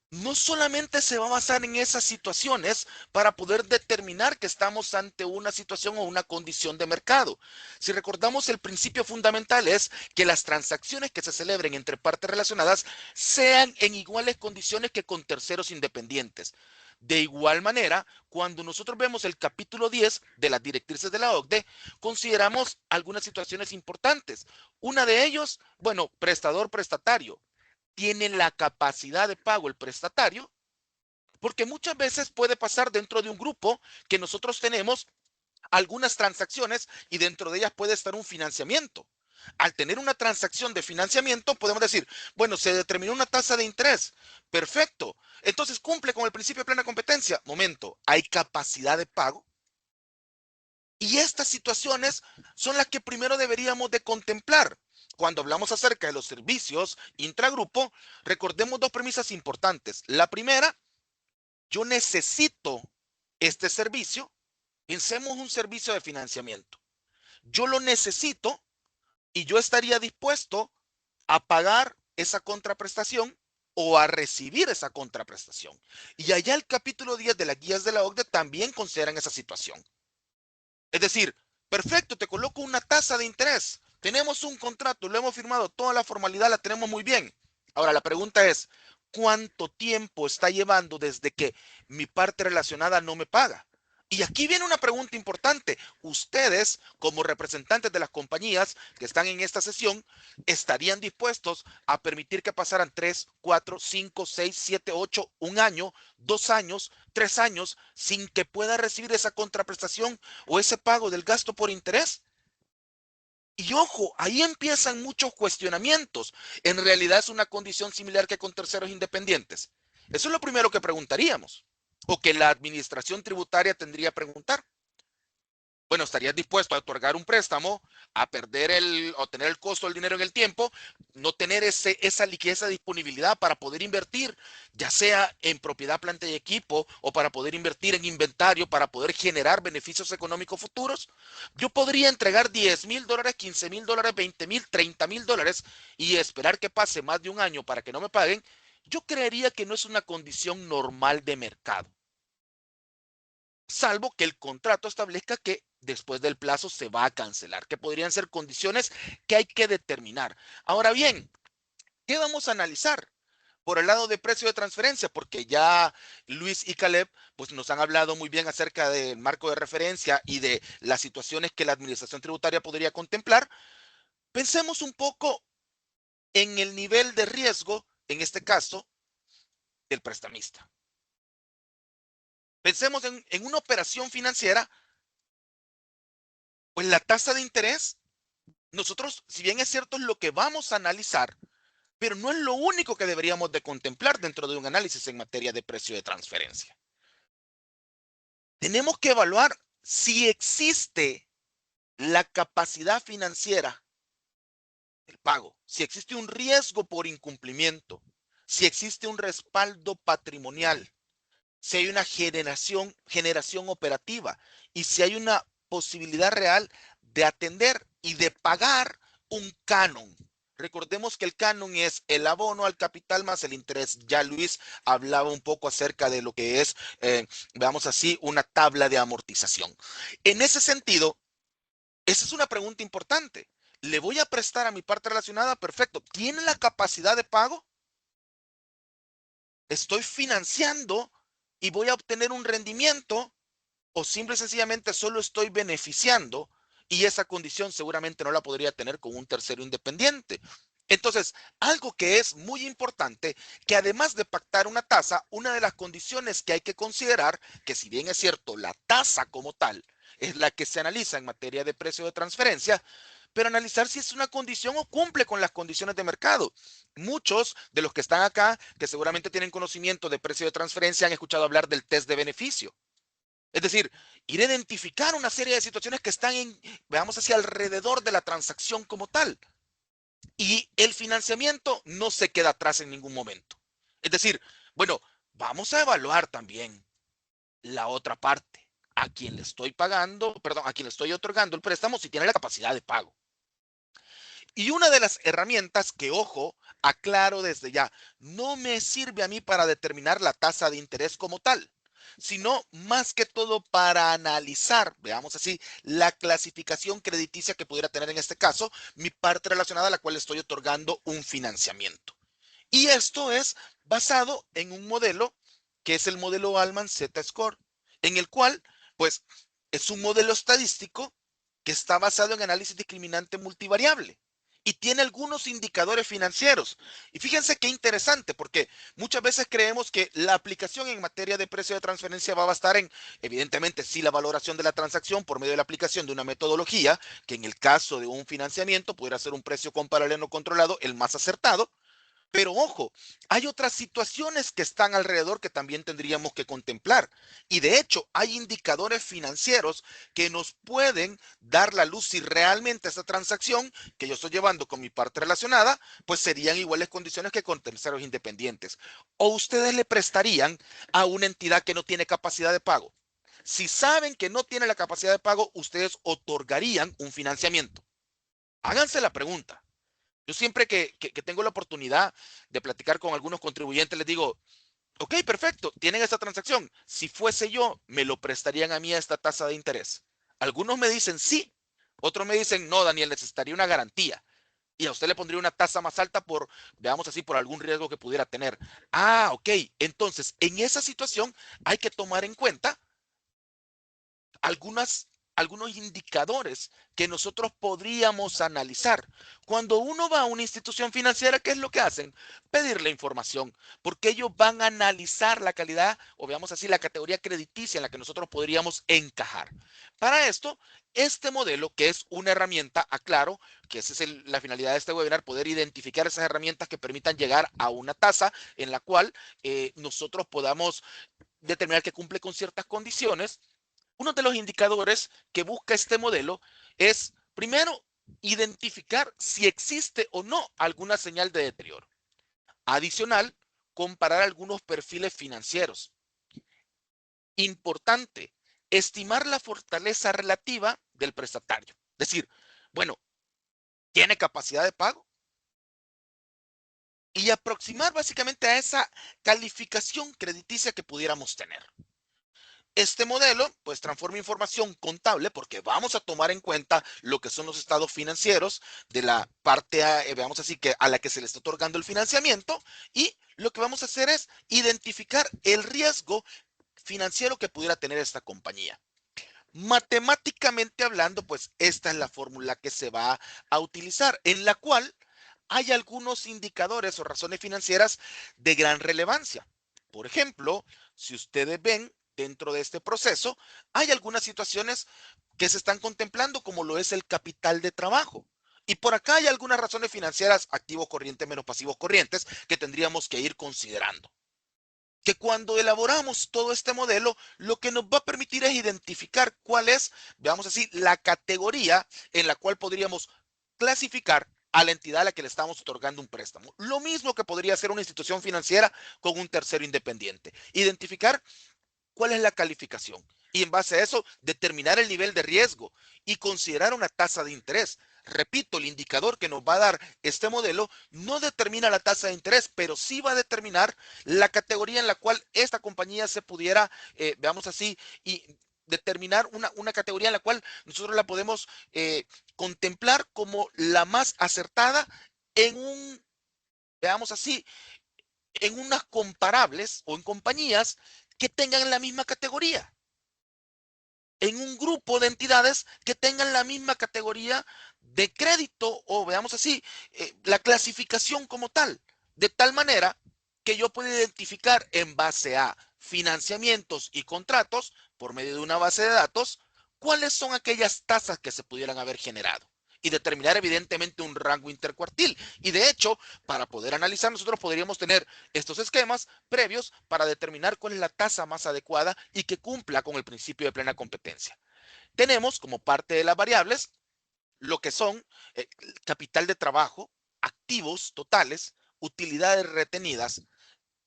Speaker 1: no solamente se va a basar en esas situaciones para poder determinar que estamos ante una situación o una condición de mercado. Si recordamos, el principio fundamental es que las transacciones que se celebren entre partes relacionadas sean en iguales condiciones que con terceros independientes. De igual manera, cuando nosotros vemos el capítulo 10 de las directrices de la OCDE, consideramos algunas situaciones importantes. Una de ellos, bueno, prestador-prestatario. Tiene la capacidad de pago el prestatario, Porque muchas veces puede pasar dentro de un grupo que nosotros tenemos algunas transacciones y dentro de ellas puede estar un financiamiento. Al tener una transacción de financiamiento, podemos decir, bueno, se determinó una tasa de interés. Perfecto. Entonces cumple con el principio de plena competencia. Momento, ¿hay capacidad de pago? Y estas situaciones son las que primero deberíamos de contemplar. Cuando hablamos acerca de los servicios intragrupo, recordemos dos premisas importantes. La primera, yo necesito este servicio. Pensemos un servicio de financiamiento. Yo lo necesito y yo estaría dispuesto a pagar esa contraprestación o a recibir esa contraprestación. Y allá el capítulo 10 de las guías de la OCDE también consideran esa situación. Es decir, perfecto, te coloco una tasa de interés. Tenemos un contrato, lo hemos firmado, toda la formalidad la tenemos muy bien. Ahora, la pregunta es, ¿cuánto tiempo está llevando desde que mi parte relacionada no me paga? Y aquí viene una pregunta importante. Ustedes, como representantes de las compañías que están en esta sesión, ¿estarían dispuestos a permitir que pasaran 3, 4, 5, 6, 7, 8, un año, 2 años, 3 años sin que pueda recibir esa contraprestación o ese pago del gasto por interés? Y ojo, ahí empiezan muchos cuestionamientos. En realidad es una condición similar que con terceros independientes. Eso es lo primero que preguntaríamos, o que la administración tributaria tendría que preguntar. Bueno, ¿estarías dispuesto a otorgar un préstamo, a perder o tener el costo del dinero en el tiempo, no tener esa liquidez, esa disponibilidad para poder invertir, ya sea en propiedad, planta y equipo, o para poder invertir en inventario, para poder generar beneficios económicos futuros? Yo podría entregar $10,000, $15,000, $20,000, $30,000 y esperar que pase más de un año para que no me paguen. Yo creería que no es una condición normal de mercado, salvo que el contrato establezca que después del plazo se va a cancelar, que podrían ser condiciones que hay que determinar. Ahora bien, ¿qué vamos a analizar? Por el lado de precio de transferencia, porque ya Luis y Caleb pues nos han hablado muy bien acerca del marco de referencia y de las situaciones que la administración tributaria podría contemplar. Pensemos un poco en el nivel de riesgo, en este caso, del prestamista. Pensemos en una operación financiera, pues la tasa de interés, nosotros, si bien es cierto, es lo que vamos a analizar, pero no es lo único que deberíamos de contemplar dentro de un análisis en materia de precio de transferencia. Tenemos que evaluar si existe la capacidad financiera del pago, si existe un riesgo por incumplimiento, si existe un respaldo patrimonial, si hay una generación operativa y si hay una posibilidad real de atender y de pagar un canon. Recordemos que el canon es el abono al capital más el interés. Ya Luis hablaba un poco acerca de lo que es, veamos así, una tabla de amortización. En ese sentido, esa es una pregunta importante. ¿Le voy a prestar a mi parte relacionada? Perfecto. ¿Tiene la capacidad de pago? ¿Estoy financiando y voy a obtener un rendimiento o simple y sencillamente solo estoy beneficiando y esa condición seguramente no la podría tener con un tercero independiente? Entonces, algo que es muy importante, que además de pactar una tasa, una de las condiciones que hay que considerar, que si bien es cierto, la tasa como tal es la que se analiza en materia de precio de transferencia, pero analizar si es una condición o cumple con las condiciones de mercado. Muchos de los que están acá, que seguramente tienen conocimiento de precio de transferencia, han escuchado hablar del test de beneficio. Es decir, ir a identificar una serie de situaciones que están veamos hacia alrededor de la transacción como tal. Y el financiamiento no se queda atrás en ningún momento. Es decir, bueno, vamos a evaluar también la otra parte, a quien le estoy pagando, perdón, a quien le estoy otorgando el préstamo si tiene la capacidad de pago. Y una de las herramientas que, ojo, aclaro desde ya, no me sirve a mí para determinar la tasa de interés como tal, sino más que todo para analizar, veamos así, la clasificación crediticia que pudiera tener en este caso mi parte relacionada a la cual estoy otorgando un financiamiento. Y esto es basado en un modelo que es el modelo Allman Z-Score, en el cual, pues, es un modelo estadístico que está basado en análisis discriminante multivariable. y tiene algunos indicadores financieros. Y fíjense qué interesante, porque muchas veces creemos que la aplicación en materia de precio de transferencia va a bastar en, evidentemente, sí, la valoración de la transacción por medio de la aplicación de una metodología, que en el caso de un financiamiento pudiera ser un precio comparable no controlado, el más acertado. Pero ojo, hay otras situaciones que están alrededor que también tendríamos que contemplar. Y de hecho, hay indicadores financieros que nos pueden dar la luz si realmente esa transacción que yo estoy llevando con mi parte relacionada, pues serían iguales condiciones que con terceros independientes. O ustedes le prestarían a una entidad que no tiene capacidad de pago. Si saben que no tiene la capacidad de pago, ustedes otorgarían un financiamiento. Háganse la pregunta. Yo siempre que tengo la oportunidad de platicar con algunos contribuyentes, les digo, ok, perfecto, tienen esta transacción. Si fuese yo, ¿me lo prestarían a mí a esta tasa de interés? Algunos me dicen sí, otros me dicen, no, Daniel, necesitaría una garantía. Y a usted le pondría una tasa más alta por, veamos así, por algún riesgo que pudiera tener. Ah, ok. Entonces, en esa situación hay que tomar en cuenta algunos indicadores que nosotros podríamos analizar. Cuando uno va a una institución financiera, ¿qué es lo que hacen? Pedirle información, porque ellos van a analizar la calidad, o veamos así, la categoría crediticia en la que nosotros podríamos encajar. Para esto, este modelo, que es una herramienta, aclaro, que esa es la finalidad de este webinar, poder identificar esas herramientas que permitan llegar a una tasa en la cual nosotros podamos determinar que cumple con ciertas condiciones. Uno de los indicadores que busca este modelo es, primero, identificar si existe o no alguna señal de deterioro. Adicional, comparar algunos perfiles financieros. Importante, estimar la fortaleza relativa del prestatario. Es decir, bueno, ¿tiene capacidad de pago? Y aproximar básicamente a esa calificación crediticia que pudiéramos tener. Este modelo, pues, transforma información contable porque vamos a tomar en cuenta lo que son los estados financieros de la parte, veamos así, que a la que se le está otorgando el financiamiento, y lo que vamos a hacer es identificar el riesgo financiero que pudiera tener esta compañía. Matemáticamente hablando, pues esta es la fórmula que se va a utilizar, en la cual hay algunos indicadores o razones financieras de gran relevancia. Por ejemplo, si ustedes ven dentro de este proceso, hay algunas situaciones que se están contemplando, como lo es el capital de trabajo. Y por acá hay algunas razones financieras, activos corrientes menos pasivos corrientes, que tendríamos que ir considerando. Que cuando elaboramos todo este modelo, lo que nos va a permitir es identificar cuál es, veamos así, la categoría en la cual podríamos clasificar a la entidad a la que le estamos otorgando un préstamo. Lo mismo que podría hacer una institución financiera con un tercero independiente. Identificar cuál es la calificación y en base a eso determinar el nivel de riesgo y considerar una tasa de interés. Repito, el indicador que nos va a dar este modelo no determina la tasa de interés, pero sí va a determinar la categoría en la cual esta compañía se pudiera, veamos así, y determinar una categoría en la cual nosotros la podemos contemplar como la más acertada en un, veamos así, en unas comparables o en compañías que tengan la misma categoría, en un grupo de entidades que tengan la misma categoría de crédito o veamos así, la clasificación como tal, de tal manera que yo pueda identificar en base a financiamientos y contratos por medio de una base de datos cuáles son aquellas tasas que se pudieran haber generado y determinar evidentemente un rango intercuartil. Y de hecho, para poder analizar, nosotros podríamos tener estos esquemas previos para determinar cuál es la tasa más adecuada y que cumpla con el principio de plena competencia. Tenemos como parte de las variables lo que son capital de trabajo, activos totales, utilidades retenidas,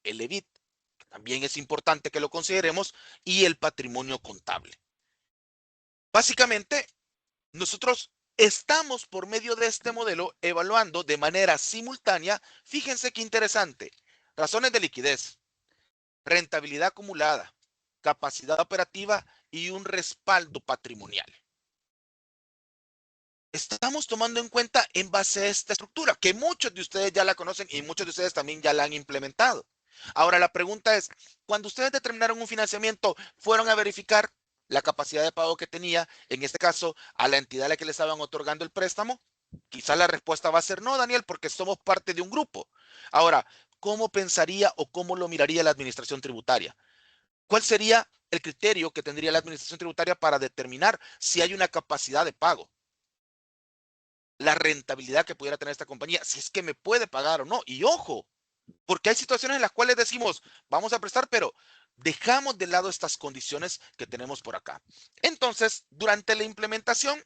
Speaker 1: el EBIT, que también es importante que lo consideremos, y el patrimonio contable. Básicamente, nosotros estamos por medio de este modelo evaluando de manera simultánea, fíjense qué interesante, razones de liquidez, rentabilidad acumulada, capacidad operativa y un respaldo patrimonial. Estamos tomando en cuenta en base a esta estructura, que muchos de ustedes ya la conocen y muchos de ustedes también ya la han implementado. Ahora, la pregunta es, cuando ustedes determinaron un financiamiento, ¿fueron a verificar la capacidad de pago que tenía, en este caso, a la entidad a la que le estaban otorgando el préstamo? Quizás la respuesta va a ser no, Daniel, porque somos parte de un grupo. Ahora, ¿cómo pensaría o cómo lo miraría la administración tributaria? ¿Cuál sería el criterio que tendría la administración tributaria para determinar si hay una capacidad de pago? La rentabilidad que pudiera tener esta compañía, si es que me puede pagar o no. Y ojo, porque hay situaciones en las cuales decimos, vamos a prestar, pero dejamos de lado estas condiciones que tenemos por acá. Entonces, durante la implementación,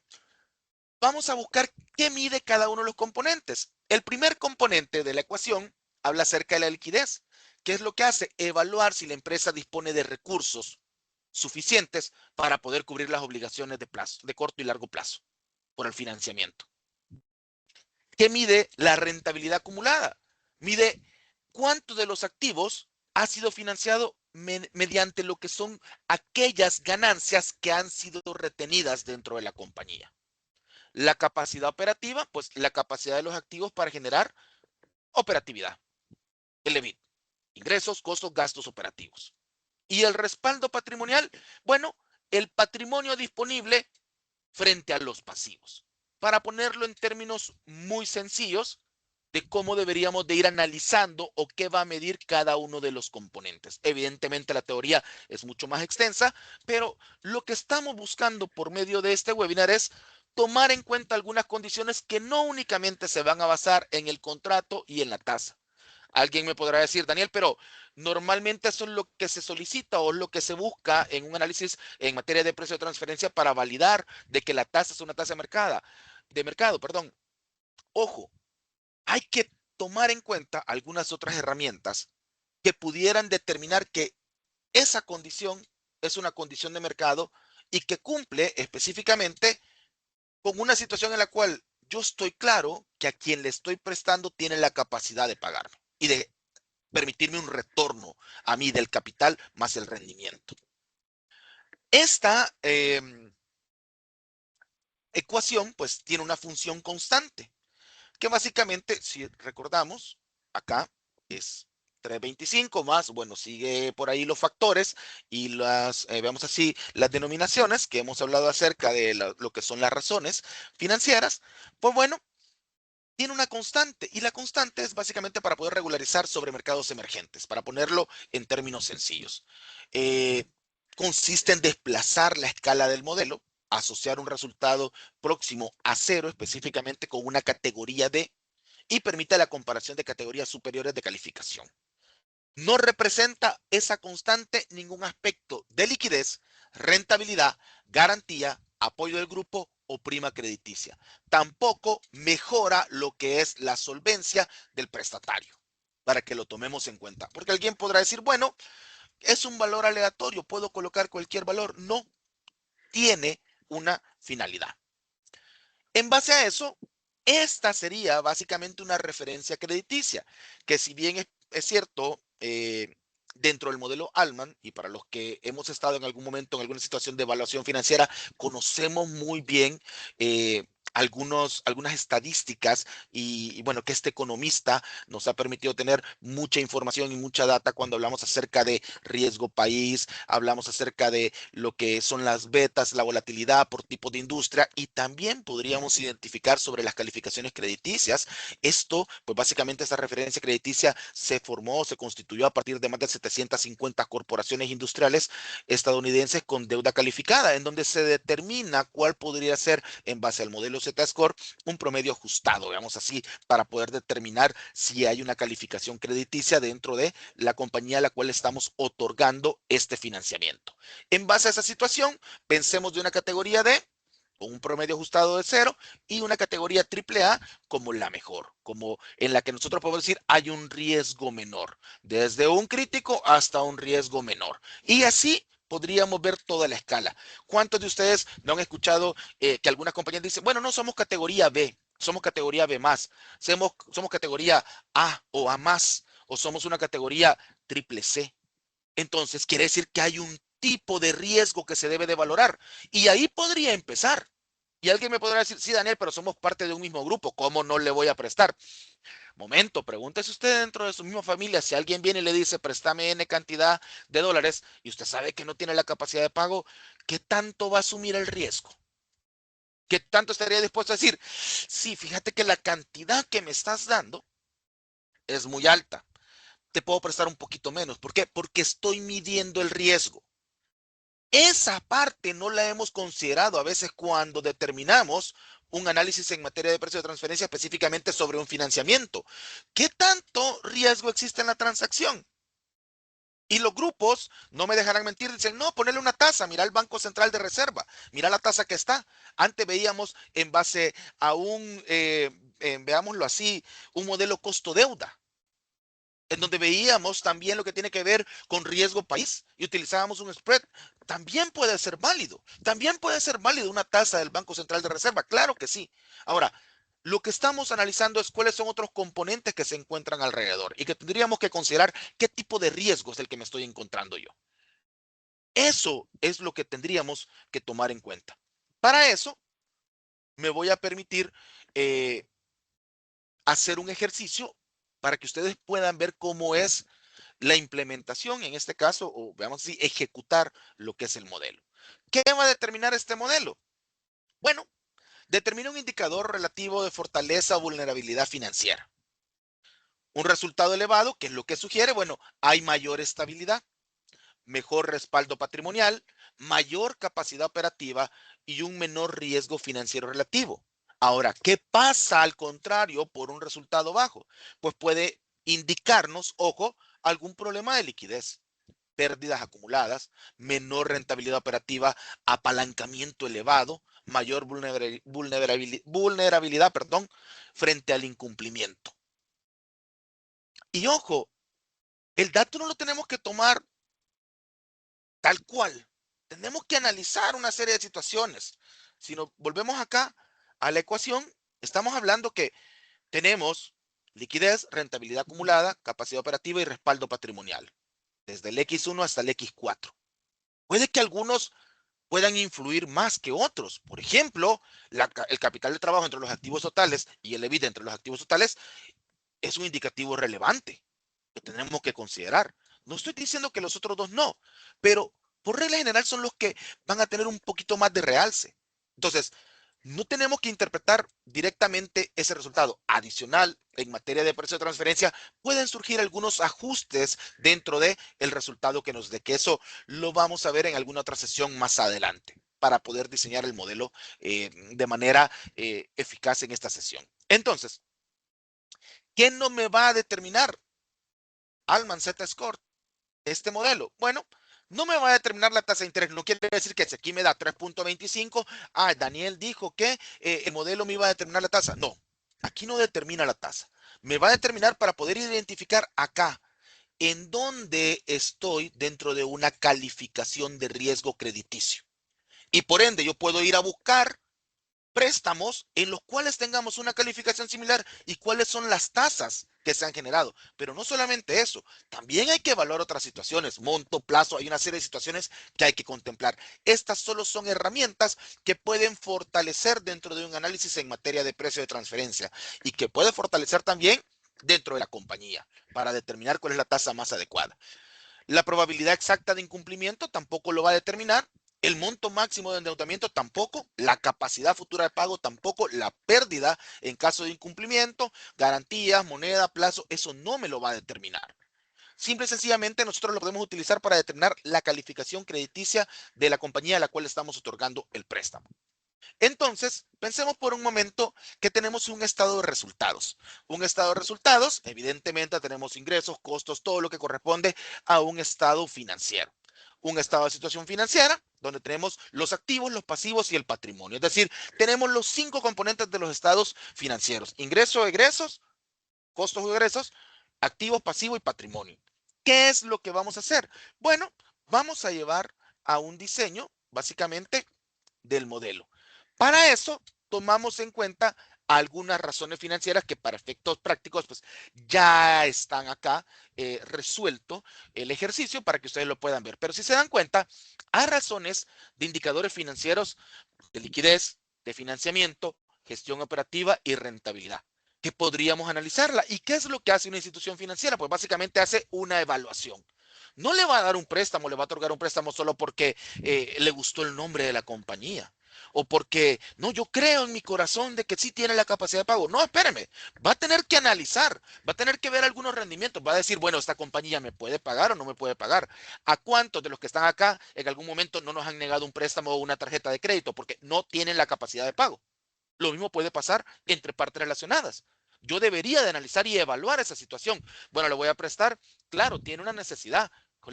Speaker 1: vamos a buscar qué mide cada uno de los componentes. El primer componente de la ecuación habla acerca de la liquidez. ¿Qué es lo que hace? Evaluar si la empresa dispone de recursos suficientes para poder cubrir las obligaciones de plazo, de corto y largo plazo, por el financiamiento. ¿Qué mide la rentabilidad acumulada? Mide cuánto de los activos ha sido financiado mediante lo que son aquellas ganancias que han sido retenidas dentro de la compañía. La capacidad operativa, pues la capacidad de los activos para generar operatividad. El EBIT, ingresos, costos, gastos operativos. Y el respaldo patrimonial, bueno, el patrimonio disponible frente a los pasivos. Para ponerlo en términos muy sencillos de cómo deberíamos de ir analizando o qué va a medir cada uno de los componentes. Evidentemente la teoría es mucho más extensa, pero lo que estamos buscando por medio de este webinar es tomar en cuenta algunas condiciones que no únicamente se van a basar en el contrato y en la tasa. Alguien me podrá decir, Daniel, pero normalmente eso es lo que se solicita o lo que se busca en un análisis en materia de precio de transferencia para validar de que la tasa es una tasa de mercado, perdón. Ojo, hay que tomar en cuenta algunas otras herramientas que pudieran determinar que esa condición es una condición de mercado y que cumple específicamente con una situación en la cual yo estoy claro que a quien le estoy prestando tiene la capacidad de pagarme y de permitirme un retorno a mí del capital más el rendimiento. Esta ecuación pues tiene una función constante que básicamente, si recordamos, acá es 325 más, bueno, sigue por ahí los factores y veamos así, las denominaciones que hemos hablado acerca de lo que son las razones financieras, pues bueno, tiene una constante y la constante es básicamente para poder regularizar sobre mercados emergentes, para ponerlo en términos sencillos. Eh, Consiste en desplazar la escala del modelo, asociar un resultado próximo a cero específicamente con una categoría D y permite la comparación de categorías superiores de calificación. No representa esa constante ningún aspecto de liquidez, rentabilidad, garantía, apoyo del grupo o prima crediticia. Tampoco mejora lo que es la solvencia del prestatario, para que lo tomemos en cuenta. Porque alguien podrá decir, bueno, es un valor aleatorio, puedo colocar cualquier valor. No, tiene una finalidad. En base a eso, esta sería básicamente una referencia crediticia, que si bien es cierto, dentro del modelo Allman, y para los que hemos estado en algún momento en alguna situación de evaluación financiera, conocemos muy bien algunas estadísticas bueno, que este economista nos ha permitido tener mucha información y mucha data cuando hablamos acerca de riesgo país, hablamos acerca de lo que son las betas, la volatilidad por tipo de industria y también podríamos identificar sobre las calificaciones crediticias. Esto, pues básicamente esta referencia crediticia se formó, se constituyó a partir de más de 750 corporaciones industriales estadounidenses con deuda calificada, en donde se determina cuál podría ser en base al modelo Z-Score un promedio ajustado, veamos así, para poder determinar si hay una calificación crediticia dentro de la compañía a la cual estamos otorgando este financiamiento. En base a esa situación, pensemos de una categoría D con un promedio ajustado de cero y una categoría AAA como la mejor, como en la que nosotros podemos decir hay un riesgo menor, desde un crítico hasta un riesgo menor. Y así podríamos ver toda la escala. ¿Cuántos de ustedes no han escuchado que algunas compañías dicen, bueno, no somos categoría B, somos categoría B más, somos categoría A o A más, o somos una categoría triple C? Entonces quiere decir que hay un tipo de riesgo que se debe de valorar. Y ahí podría empezar. Y alguien me podrá decir, sí, Daniel, pero somos parte de un mismo grupo, ¿cómo no le voy a prestar? Momento, pregúntese usted dentro de su misma familia, si alguien viene y le dice, préstame N cantidad de dólares y usted sabe que no tiene la capacidad de pago, ¿qué tanto va a asumir el riesgo? ¿Qué tanto estaría dispuesto a decir? Sí, fíjate que la cantidad que me estás dando es muy alta. Te puedo prestar un poquito menos. ¿Por qué? Porque estoy midiendo el riesgo. Esa parte no la hemos considerado a veces cuando determinamos un análisis en materia de precio de transferencia específicamente sobre un financiamiento. ¿Qué tanto riesgo existe en la transacción? Y los grupos, no me dejarán mentir, dicen, no, ponerle una tasa, mira el Banco Central de Reserva, mira la tasa que está. Antes veíamos en base a veámoslo así, un modelo costo-deuda, en donde veíamos también lo que tiene que ver con riesgo país y utilizábamos un spread. También puede ser válido, una tasa del Banco Central de Reserva, claro que sí. Ahora, lo que estamos analizando es cuáles son otros componentes que se encuentran alrededor y que tendríamos que considerar qué tipo de riesgo es el que me estoy encontrando yo. Eso es lo que tendríamos que tomar en cuenta. Para eso, me voy a permitir hacer un ejercicio para que ustedes puedan ver cómo es la implementación, en este caso, o veamos si ejecutar lo que es el modelo. ¿Qué va a determinar este modelo? Bueno, determina un indicador relativo de fortaleza o vulnerabilidad financiera. Un resultado elevado, ¿qué es lo que sugiere? Bueno, hay mayor estabilidad, mejor respaldo patrimonial, mayor capacidad operativa y un menor riesgo financiero relativo. Ahora, ¿qué pasa al contrario por un resultado bajo? Pues puede indicarnos, ojo, algún problema de liquidez, pérdidas acumuladas, menor rentabilidad operativa, apalancamiento elevado, mayor vulnerabilidad, frente al incumplimiento. Y ojo, el dato no lo tenemos que tomar tal cual. Tenemos que analizar una serie de situaciones. Si nos volvemos acá a la ecuación, estamos hablando que tenemos liquidez, rentabilidad acumulada, capacidad operativa y respaldo patrimonial, desde el X1 hasta el X4. Puede que algunos puedan influir más que otros. Por ejemplo, el capital de trabajo entre los activos totales y el EBITDA entre los activos totales es un indicativo relevante que tenemos que considerar. No estoy diciendo que los otros dos no, pero por regla general son los que van a tener un poquito más de realce. Entonces, no tenemos que interpretar directamente ese resultado. Adicional, en materia de precio de transferencia, pueden surgir algunos ajustes dentro del resultado que nos dé, que eso lo vamos a ver en alguna otra sesión más adelante para poder diseñar el modelo de manera eficaz en esta sesión. Entonces, ¿qué no me va a determinar Alman Z-Score este modelo? Bueno, no me va a determinar la tasa de interés. No quiere decir que si aquí me da 3.25, Daniel dijo que el modelo me iba a determinar la tasa. No, aquí no determina la tasa. Me va a determinar para poder identificar acá en dónde estoy dentro de una calificación de riesgo crediticio. Y por ende, yo puedo ir a buscar préstamos en los cuales tengamos una calificación similar y cuáles son las tasas que se han generado. Pero no solamente eso, también hay que evaluar otras situaciones, monto, plazo, hay una serie de situaciones que hay que contemplar. Estas solo son herramientas que pueden fortalecer dentro de un análisis en materia de precio de transferencia y que puede fortalecer también dentro de la compañía para determinar cuál es la tasa más adecuada. La probabilidad exacta de incumplimiento tampoco lo va a determinar. El monto máximo de endeudamiento tampoco, la capacidad futura de pago tampoco, la pérdida en caso de incumplimiento, garantías, moneda, plazo, eso no me lo va a determinar. Simple y sencillamente nosotros lo podemos utilizar para determinar la calificación crediticia de la compañía a la cual estamos otorgando el préstamo. Entonces, pensemos por un momento que tenemos un estado de resultados. Un estado de resultados, evidentemente tenemos ingresos, costos, todo lo que corresponde a un estado financiero. Un estado de situación financiera donde tenemos los activos, los pasivos y el patrimonio. Es decir, tenemos los 5 componentes de los estados financieros. Ingresos, egresos, costos o egresos, activos, pasivos y patrimonio. ¿Qué es lo que vamos a hacer? Bueno, vamos a llevar a un diseño, básicamente, del modelo. Para eso, tomamos en cuenta algunas razones financieras que para efectos prácticos pues ya están acá resuelto el ejercicio para que ustedes lo puedan ver. Pero si se dan cuenta, hay razones de indicadores financieros de liquidez, de financiamiento, gestión operativa y rentabilidad que podríamos analizarla. ¿Y qué es lo que hace una institución financiera? Pues básicamente hace una evaluación. No le va a dar un préstamo, le va a otorgar un préstamo solo porque le gustó el nombre de la compañía o porque, no, yo creo en mi corazón de que sí tiene la capacidad de pago. No, espéreme, va a tener que analizar, va a tener que ver algunos rendimientos, va a decir, bueno, esta compañía me puede pagar o no me puede pagar. ¿A cuántos de los que están acá en algún momento no nos han negado un préstamo o una tarjeta de crédito porque no tienen la capacidad de pago? Lo mismo puede pasar entre partes relacionadas. Yo debería de analizar y evaluar esa situación. Bueno, le voy a prestar, claro, tiene una necesidad,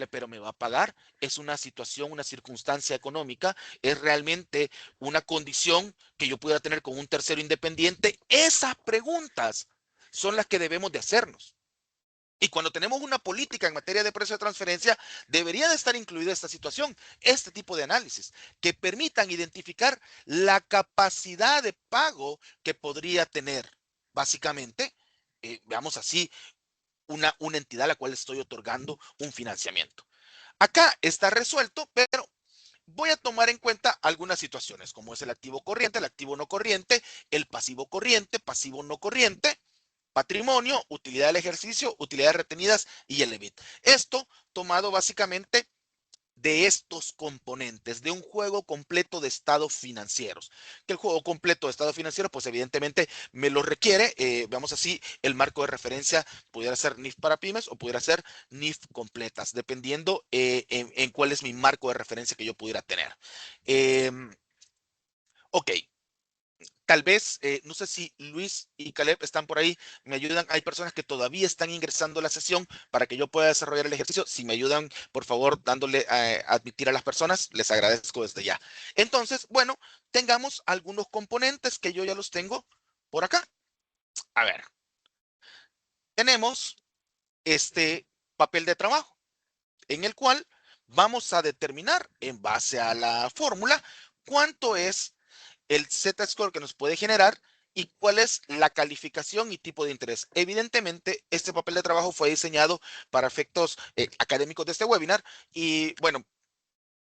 Speaker 1: pero me va a pagar. Es una situación, una circunstancia económica, es realmente una condición que yo pudiera tener con un tercero independiente. Esas preguntas son las que debemos de hacernos. Y cuando tenemos una política en materia de precio de transferencia, debería de estar incluida esta situación, este tipo de análisis, que permitan identificar la capacidad de pago que podría tener, básicamente, veamos así, una entidad a la cual estoy otorgando un financiamiento. Acá está resuelto, pero voy a tomar en cuenta algunas situaciones, como es el activo corriente, el activo no corriente, el pasivo corriente, pasivo no corriente, patrimonio, utilidad del ejercicio, utilidades retenidas y el EBIT. Esto tomado básicamente de estos componentes, de un juego completo de estados financieros. Que el juego completo de estados financieros, pues evidentemente me lo requiere. Veamos así, el marco de referencia pudiera ser NIF para pymes o pudiera ser NIF completas, dependiendo en cuál es mi marco de referencia que yo pudiera tener. Ok, tal vez, no sé si Luis y Caleb están por ahí, me ayudan. Hay personas que todavía están ingresando a la sesión para que yo pueda desarrollar el ejercicio. Si me ayudan, por favor, dándole a admitir a las personas, les agradezco desde ya. Entonces, bueno, tengamos algunos componentes que yo ya los tengo por acá. A ver, tenemos este papel de trabajo en el cual vamos a determinar en base a la fórmula cuánto es el Z-score que nos puede generar y cuál es la calificación y tipo de interés. Evidentemente, este papel de trabajo fue diseñado para efectos académicos de este webinar y bueno,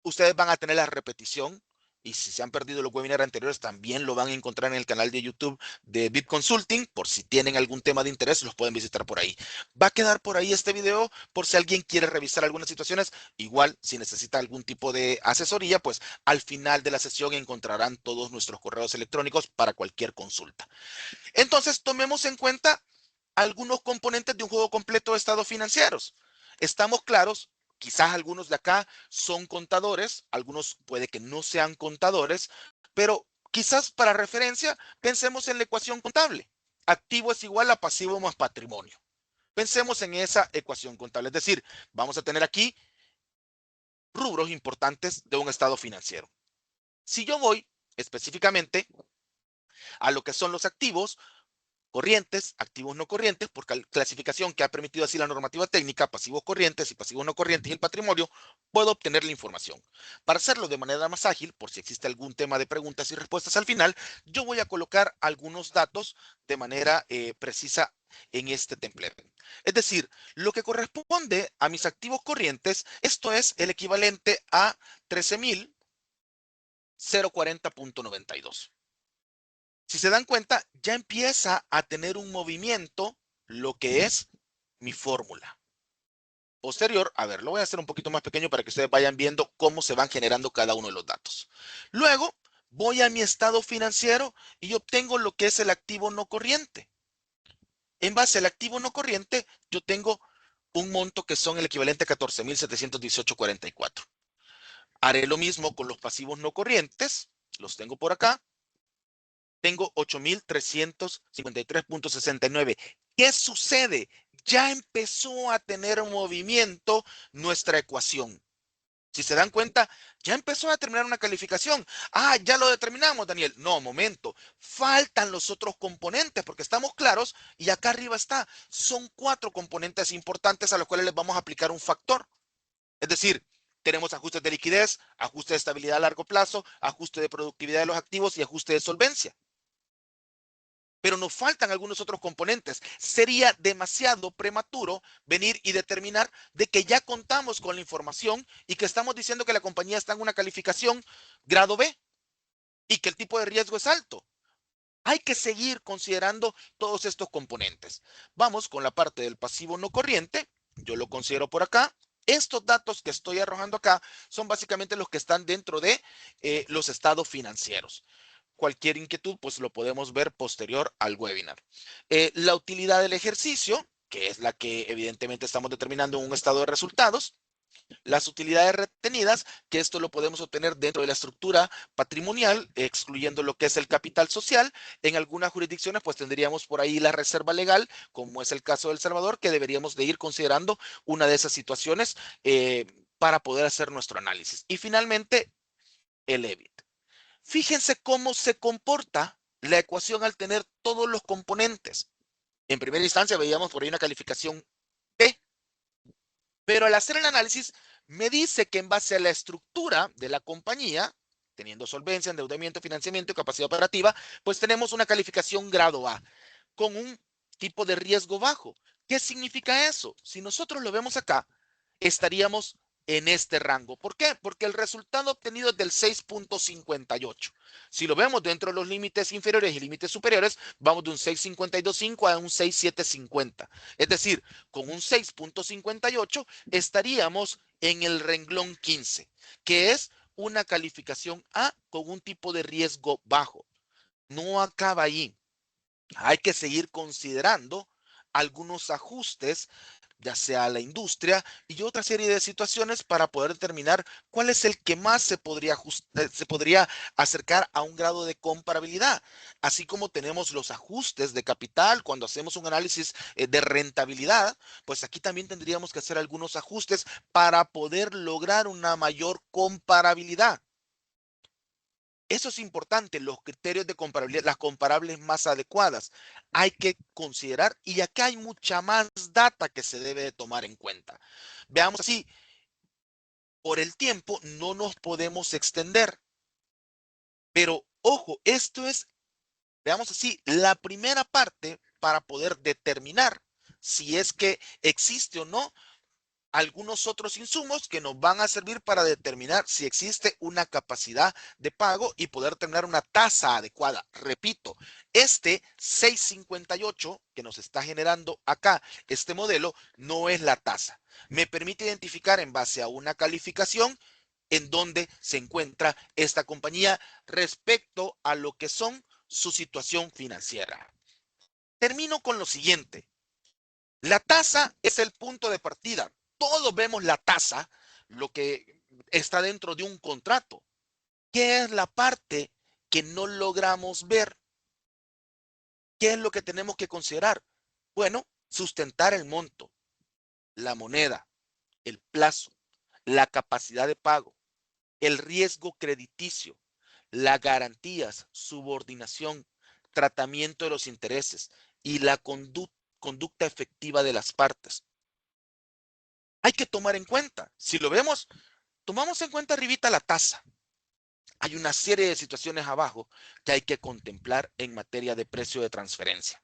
Speaker 1: ustedes van a tener la repetición y si se han perdido los webinars anteriores también lo van a encontrar en el canal de YouTube de VIP Consulting. Por si tienen algún tema de interés, los pueden visitar por ahí. Va a quedar por ahí este video por si alguien quiere revisar algunas situaciones. Igual, si necesita algún tipo de asesoría, pues al final de la sesión encontrarán todos nuestros correos electrónicos para cualquier consulta. Entonces, tomemos en cuenta algunos componentes de un juego completo de estados financieros. Estamos claros, quizás algunos de acá son contadores, algunos puede que no sean contadores, pero quizás para referencia pensemos en la ecuación contable. Activo es igual a pasivo más patrimonio. Pensemos en esa ecuación contable, es decir, vamos a tener aquí rubros importantes de un estado financiero. Si yo voy específicamente a lo que son los activos, corrientes, activos no corrientes, por clasificación que ha permitido así la normativa técnica, pasivos corrientes y pasivos no corrientes y el patrimonio, puedo obtener la información. Para hacerlo de manera más ágil, por si existe algún tema de preguntas y respuestas al final, yo voy a colocar algunos datos de manera precisa en este template. Es decir, lo que corresponde a mis activos corrientes, esto es el equivalente a 13,040.92. Si se dan cuenta, ya empieza a tener un movimiento lo que es mi fórmula. Posterior, a ver, lo voy a hacer un poquito más pequeño para que ustedes vayan viendo cómo se van generando cada uno de los datos. Luego, voy a mi estado financiero y obtengo lo que es el activo no corriente. En base al activo no corriente, yo tengo un monto que son el equivalente a 14,718.44. Haré lo mismo con los pasivos no corrientes, los tengo por acá. Tengo 8,353.69. ¿Qué sucede? Ya empezó a tener movimiento nuestra ecuación. Si se dan cuenta, ya empezó a determinar una calificación. Ah, ya lo determinamos, Daniel. No, momento. Faltan los otros componentes porque estamos claros y acá arriba está. Son 4 componentes importantes a los cuales les vamos a aplicar un factor. Es decir, tenemos ajustes de liquidez, ajuste de estabilidad a largo plazo, ajuste de productividad de los activos y ajuste de solvencia. Pero nos faltan algunos otros componentes. Sería demasiado prematuro venir y determinar de que ya contamos con la información y que estamos diciendo que la compañía está en una calificación grado B y que el tipo de riesgo es alto. Hay que seguir considerando todos estos componentes. Vamos con la parte del pasivo no corriente. Yo lo considero por acá. Estos datos que estoy arrojando acá son básicamente los que están dentro de los estados financieros. Cualquier inquietud, pues lo podemos ver posterior al webinar. La utilidad del ejercicio, que es la que evidentemente estamos determinando en un estado de resultados. Las utilidades retenidas, que esto lo podemos obtener dentro de la estructura patrimonial, excluyendo lo que es el capital social. En algunas jurisdicciones, pues tendríamos por ahí la reserva legal, como es el caso de El Salvador, que deberíamos de ir considerando una de esas situaciones para poder hacer nuestro análisis. Y finalmente, el EBIT. Fíjense cómo se comporta la ecuación al tener todos los componentes. En primera instancia veíamos por ahí una calificación P, pero al hacer el análisis me dice que en base a la estructura de la compañía, teniendo solvencia, endeudamiento, financiamiento y capacidad operativa, pues tenemos una calificación grado A con un tipo de riesgo bajo. ¿Qué significa eso? Si nosotros lo vemos acá, estaríamos en este rango. ¿Por qué? Porque el resultado obtenido es del 6.58. Si lo vemos dentro de los límites inferiores y límites superiores, vamos de un 6.52.5 a un 6.750. Es decir, con un 6.58 estaríamos en el renglón 15, que es una calificación A con un tipo de riesgo bajo. No acaba ahí. Hay que seguir considerando algunos ajustes, ya sea a la industria y otra serie de situaciones para poder determinar cuál es el que más se podría acercar a un grado de comparabilidad. Así como tenemos los ajustes de capital cuando hacemos un análisis de rentabilidad, pues aquí también tendríamos que hacer algunos ajustes para poder lograr una mayor comparabilidad. Eso es importante, los criterios de comparabilidad, las comparables más adecuadas. Hay que considerar, y acá hay mucha más data que se debe de tomar en cuenta. Veamos así, por el tiempo no nos podemos extender, pero ojo, esto es, veamos así, la primera parte para poder determinar si es que existe o no algunos otros insumos que nos van a servir para determinar si existe una capacidad de pago y poder tener una tasa adecuada. Repito, este 658 que nos está generando acá este modelo no es la tasa. Me permite identificar en base a una calificación en dónde se encuentra esta compañía respecto a lo que son su situación financiera. Termino con lo siguiente. La tasa es el punto de partida. Todos vemos la tasa, lo que está dentro de un contrato. ¿Qué es la parte que no logramos ver? ¿Qué es lo que tenemos que considerar? Bueno, sustentar el monto, la moneda, el plazo, la capacidad de pago, el riesgo crediticio, las garantías, subordinación, tratamiento de los intereses y la conducta efectiva de las partes. Hay que tomar en cuenta. Si lo vemos, tomamos en cuenta arribita la tasa. Hay una serie de situaciones abajo que hay que contemplar en materia de precio de transferencia.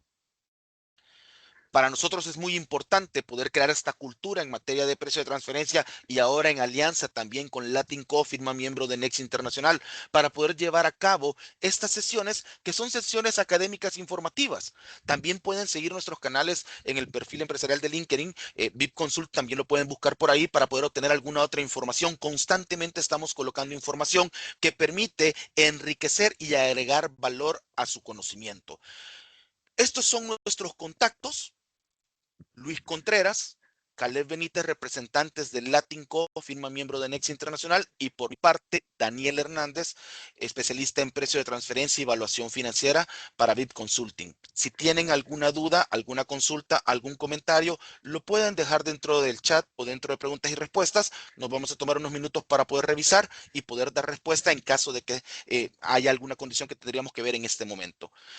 Speaker 1: Para nosotros es muy importante poder crear esta cultura en materia de precio de transferencia y ahora en alianza también con LatinCo, firma miembro de Next Internacional, para poder llevar a cabo estas sesiones que son sesiones académicas informativas. También pueden seguir nuestros canales en el perfil empresarial de LinkedIn, VIP Consult también lo pueden buscar por ahí para poder obtener alguna otra información. Constantemente estamos colocando información que permite enriquecer y agregar valor a su conocimiento. Estos son nuestros contactos. Luis Contreras, Caleb Benítez, representantes del LatinCo, firma miembro de Next Internacional, y por mi parte, Daniel Hernández, especialista en precio de transferencia y evaluación financiera para VIP Consulting. Si tienen alguna duda, alguna consulta, algún comentario, lo pueden dejar dentro del chat o dentro de preguntas y respuestas. Nos vamos a tomar unos minutos para poder revisar y poder dar respuesta en caso de que haya alguna condición que tendríamos que ver en este momento.